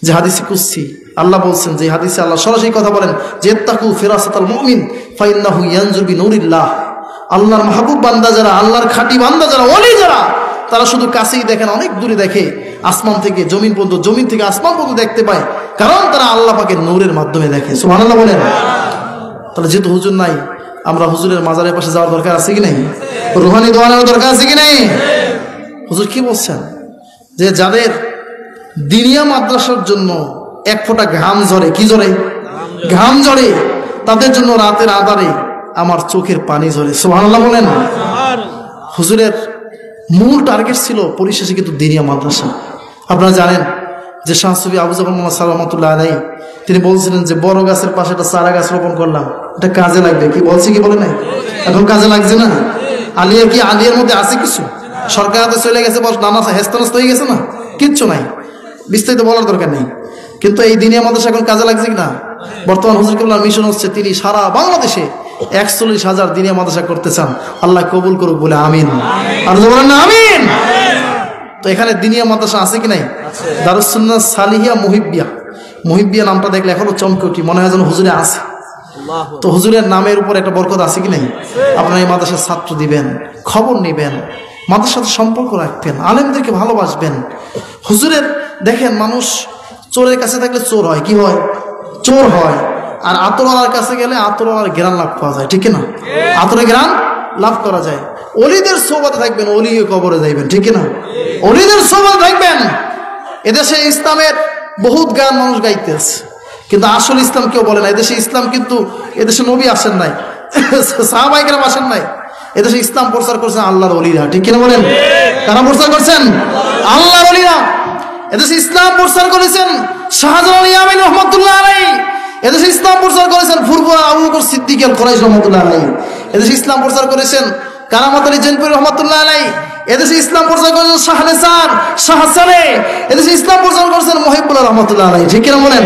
S1: যে হাদিসে কুদসি আল্লাহ বলছেন, যে হাদিসে আল্লাহ সরাসরি কথা বলেন যে ইত্তাকু ফিরাসাতাল মুমিন ফাইন্নাহু ইয়ানজুর বিনুরিল্লাহ। আল্লাহর মাহবুব বান্দা যারা, আল্লাহর খাঁটি বান্দা যারা, ওলি যারা, তারা শুধু কাছেই দেখেন, অনেক দূরে দেখে, আসমান থেকে জমিন পর্যন্ত, জমিন থেকে আসমান পর্যন্ত দেখতে পায়, কারণ তারা আল্লাহ পাকের নূরের মাধ্যমে দেখে। সুবহানাল্লাহ বলেন। তাহলে যেহেতু হুজুর নাই, আমরা হুজুরের মাজারের পাশে যাওয়ার দরকার আছে কি নাই? রুহানি দোয়া নেওয়ার দরকার আছে কি নাই? হুজুর কি বলছেন যে যাদের দিনিয়া মাদ্রাসার জন্য এক ফোঁটা ঘাম ঝরে, কি ঝরে? ঘাম ঝরে, তাদের জন্য রাতের আধারে আমার চোখের পানি ঝরে। সুবহানাল্লাহ বলেন। হুজুরের মূল টার্গেট ছিল পরিশেষে কিন্তু দিনিয়া মাদ্রাসা। আপনারা জানেন যে শাহ সুফি আবু জাফর মুহাম্মদ সালামাতুল্লাহ আলাইহি তিনি বলছিলেন যে বড় গাছের পাশে একটা চারা গাছ রোপণ করলাম, এটা কাজে লাগবে। কি বলছে, কি বলে নাই? এখন কাজে লাগছে না। আলিয়া কি আলিয়ার মধ্যে আছে কিছু? সরকার হাতে চলে গেছে, নানা হেস্তনস্ত হয়ে গেছে না, কিচ্ছু নাই, বিস্তারিত বলার দরকার নেই। কিন্তু এই দিনিয়া মাদ্রাসা এখন কাজে লাগছে কিনা? বর্তমান হুজুর কেবলার মিশন হচ্ছে, তিনি সারা বাংলাদেশে 41,000 দিনিয়া মাদ্রাসা করতে চান। আল্লাহ কবুল করুক বলে আমিন। আর বলেন না আমিন। তো এখানে দিনিয়া মাদ্রাসা আছে কি নাই? দারুস সুন্নাহ সালিহিয়া মুহিব্বিয়া। মুহিব্বিয়া নামটা দেখলে এখনো চমকে উঠি, মনে হয় যেন হুজুরে আছে। তো হুজুরের নামের উপর একটা বরকত আছে কি নাই? আপনারা এই মাদ্রাসার ছাত্র দিবেন, খবর নেবেন, মাদ্রাসার সাথে সম্পর্ক রাখবেন, আলেমদেরকে ভালোবাসবেন। হুজুরের দেখেন, মানুষ চোরের কাছে থাকলে চোর হয়, কি হয়? চোর হয়। আর আতরওয়ালার কাছে গেলে আতরওয়ালার ঘ্রাণ লাভ পাওয়া যায়, ঠিক না? আতরের ঘ্রাণ লাভ করা যায়। অলিদের সোহবতে থাকবেন, অলি কবরে যাইবেন, ঠিক না? অলিদের সোহবতে থাকবেন। এদেশে ইসলামের বহুত গান মানুষ গাইতেছে, কিন্তু আসল ইসলাম কেউ বলে না। এদেশে ইসলাম কিন্তু, এদেশে নবী আসেন নাই, সাহাবায়ে কেরাম আসেন নাই। এদেশে ইসলাম প্রচার করছেন আল্লাহর ওলিরা, ঠিক কিনা বলেন? কারা প্রচার করছেন? আল্লাহর ওলিরা। এদেশে ইসলাম প্রচার করেছেন শাহজালাল ইয়ামিনী রহমাতুল্লাহ আলাইহি। এদেশে ইসলাম প্রচার করেছেন ফুরফুরা আবু বকর সিদ্দিক আল কুরাইশ রহমাতুল্লাহ আলাইহি। এদেশে ইসলাম প্রচার করেছেন কারামাত আলী জৈনপুরী রহমাতুল্লাহ আলাইহি। এদেশে ইসলাম প্রচার করেছেন শাহ নেসার, শাহ সালে। এদেশে ইসলাম প্রচার করেছেন মহিবুল্লাহ রহমাতুল্লাহ আলাইহি, ঠিক কিনা বলেন?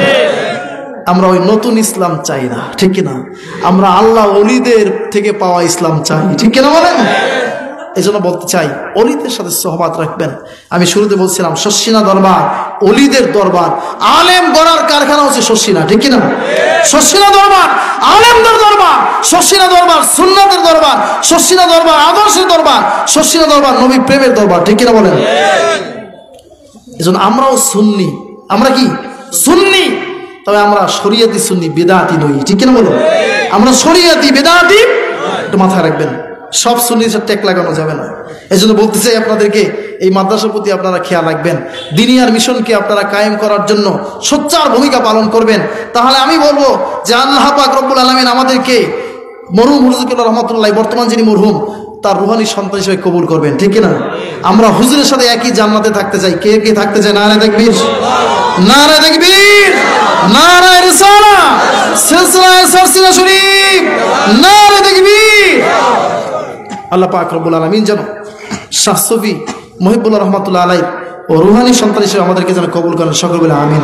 S1: আমরা ওই নতুন ইসলাম চাই না, ঠিক কিনা? আমরা আল্লাহ ওলিদের থেকে পাওয়া ইসলাম চাই, ঠিক কিনা বলেন? এই জন্য বলতে চাই, অলিদের সাথে সহবাত রাখবেন। আমি শুরুতে বলছিলাম শশিনা দরবার অলিদের দরবার, আলেম গড়ার কারখানা হচ্ছে শশিনা, ঠিক কিনা? শশিনা দরবার আলেমদের দরবার, শশিনা দরবার সুন্নাতের দরবার, শশিনা দরবার আদর্শের দরবার, শশিনা দরবার নবী প্রেমের দরবার, ঠিক কিনা বলেন? এই জন্য আমরাও সুন্নি। আমরা কি সুন্নি? তবে আমরা শরিয়াতি সুন্নি, বেদাতি নই, ঠিক কিনা বলেন? আমরা শরিয়াতি, বেদাতি, একটু মাথায় রাখবেন। সব সুন্নির সাথে ট্যাগ লাগানো যাবে না। এই জন্য বলতে চাই আপনাদেরকে, এই মাদ্রাসার প্রতি আপনারা খেয়াল রাখবেন। দিনিয়ার মিশনকে আপনারা কায়েম করার জন্য সোচ্চার ভূমিকা পালন করবেন। তাহলে আমি বলবো যে আল্লাহ পাক রব্বুল আলামিন আমাদেরকে, মরহুম হুজুর রহমাতুল্লাহ, বর্তমান যিনি মরহুম, তার রুহানি সন্তান হিসেবে কবুল করবেন, ঠিক না? আমরা হুজুরের সাথে একই জান্নাতে থাকতে চাই। কে কে থাকতে চায়? নারে তাকবীর, নারে তাকবীর, নারে রিসালাত, সিলসিলায়ে সারসিলা শরীফ, নারে তাকবীর। আল্লাহ পাক রব্বুল আলামিন যেন শাহ সুফি মুহিবুল্লাহ রহমাতুল্লাহ আলাইহি ও রুহানি সন্তান হিসেবে আমাদেরকে যেন কবুল করেন। সকল বলে আমিন।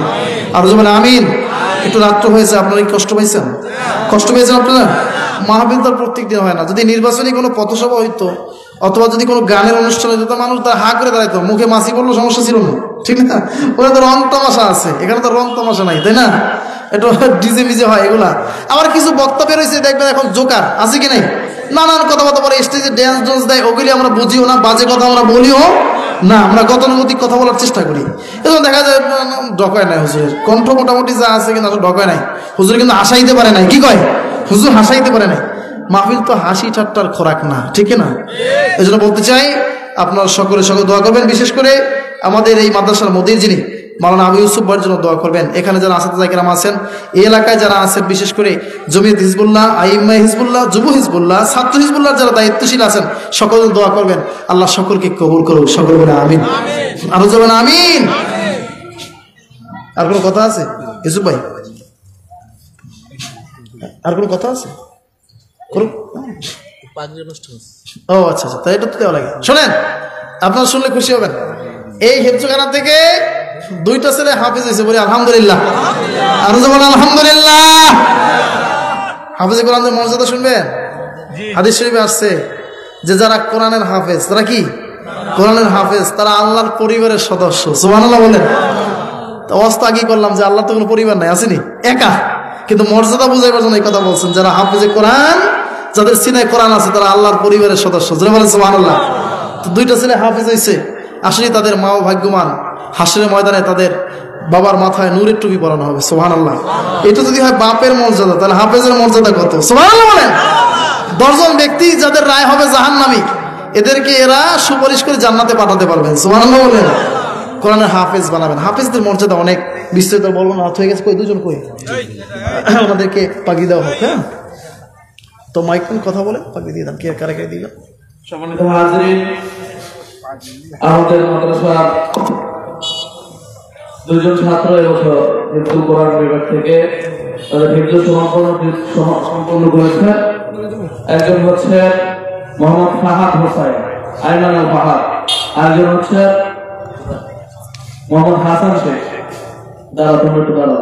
S1: আর বলে আমিন। একটু রাত্র হয়েছে, আপনারা কি কষ্ট পাইছেন? কষ্ট পেয়েছেন আপনারা? মাহফিল তো প্রত্যেক দিন হয় না। যদি নির্বাচনী কোনো পথসভা হইতো অথবা যদি কোনো গানের অনুষ্ঠান হইতো, তো মানুষ তার হা করে দাঁড়াইতো, মুখে মাছি পড়লো, সমস্যা ছিল না, ঠিক না? ওরা তো রং তামাশা আছে, এখানে তো রং তামাশা নাই, তাই না? একটু ডিজে মিজে হয় এগুলা। আবার কিছু বক্তা বের হয়েছে দেখবেন এখন জোকার আছে কি নাই, নানান কথাবার্তা বলে, স্টেজে ড্যান্স ড্যান্স দেয়, ওগুলি আমরা বুঝিও না, বাজে কথা আমরা বলিও না, আমরা গতানুগতিক কথা বলার চেষ্টা করি। এবং দেখা যায় ঢকায় নাই হুজুরের কণ্ঠ, মোটামুটি যা আছে কিন্তু আসলে ঢকায় নাই। হুজুর কিন্তু হাসাইতে পারে নাই। কি কয়? হুজুর হাসাইতে পারে নাই। মাহফিল তো হাসি ঠাট্টার খোরাক না, ঠিক না? এই জন্য বলতে চাই, আপনারা সকলে সকলে দোয়া করবেন। বিশেষ করে আমাদের এই মাদ্রাসার মুদির যিনি মাওলানা আবু ইউসুফ ভাইয়ের জন্য দোয়া করবেন। এখানে যারা আসাদুজ্জাহ কিরাম আছেন, এই এলাকায় যারা আছেন, বিশেষ করে জমিয়ত হিজবুল্লাহ, আইম্মা হিজবুল্লাহ, যুব হিজবুল্লাহ, ছাত্র হিজবুল্লাহ যারা দায়িত্বশীল আছেন, সকলে দোয়া করবেন। আল্লাহ সকলকে কবুল করুক। সকল বলে আমিন। আরো যাবেন আমিন। আর কোনো কথা আছে ইউসুফ ভাই? আর কোনো কথা আছে? ও আচ্ছা আচ্ছা, তাই এটা তো দেওয়া লাগে। শোনেন, আপনারা শুনলে খুশি হবেন। এই হেফজখানা থেকে 2টা ছেলে হাফেজ হয়েছে, বলি আলহামদুলিল্লাহ। আর যেমন আলহামদুলিল্লাহ। হাফেজে কোরআনের মর্যাদা শুনবেন। হাদিস শরীফে আসছে যে যারা কোরআনের হাফেজ, তারা কি কোরআনের হাফেজ, তারা আল্লাহর পরিবারের সদস্য। সুবহানাল্লাহ বলেন। তো অবস্থা কি করলাম যে আল্লাহ তো কোনো পরিবার নাই, আসেনি, একা। কিন্তু মর্যাদা বুঝাইবার জন্য এই কথা বলছেন, যারা হাফেজে কোরআন, যাদের সিনায় কোরআন আছে, তারা আল্লাহর পরিবারের সদস্য। যারা বলেন সুবহানাল্লাহ। তো 2টা ছেলে হাফেজ হয়েছে, আসলে তাদের মাও ভাগ্যবান। হাসরের ময়দানে তাদের বাবার মাথায় নূরের টুপি পরানো হবে। সুবহানাল্লাহ। এটা যদি হয় বাপের মর্যাদা, তাহলে হাফেজের মর্যাদা কত? সুবহানাল্লাহ বলেন। 10 জন ব্যক্তি যাদের রায় হবে জাহান্নামী, এদেরকে এরা সুপারিশ করে জান্নাতে পাঠাতে পারবেন। সুবহানাল্লাহ বলেন। কোরআনের হাফেজ বানাবেন। হাফেজদের মর্যাদা অনেক বিস্তারিত বলবো না, হাত হয়ে গেছে। কই 2জন কই? আমাদেরকে পাগড়ি দেওয়া হোক। হ্যাঁ, তো মাইকন কথা বলে পাগড়ি দিয়ে দেন। কে কারে কারে দিবেন?
S2: সম্মানিত হাজিরিন, আমাদের মাদ্রাসার 2জন ছাত্র এবছর হিফজুল কোরআন বিভাগ থেকে তাদের হিফজ সম্পন্ন করেছে। একজন হচ্ছে মোহাম্মদ ফাহাদ হোসাইন, আইমান আল ফাহাদ। আরেকজন হচ্ছে মোহাম্মদ হাসান শেখ। দাঁড়া, তোমরা একটু দাঁড়াও।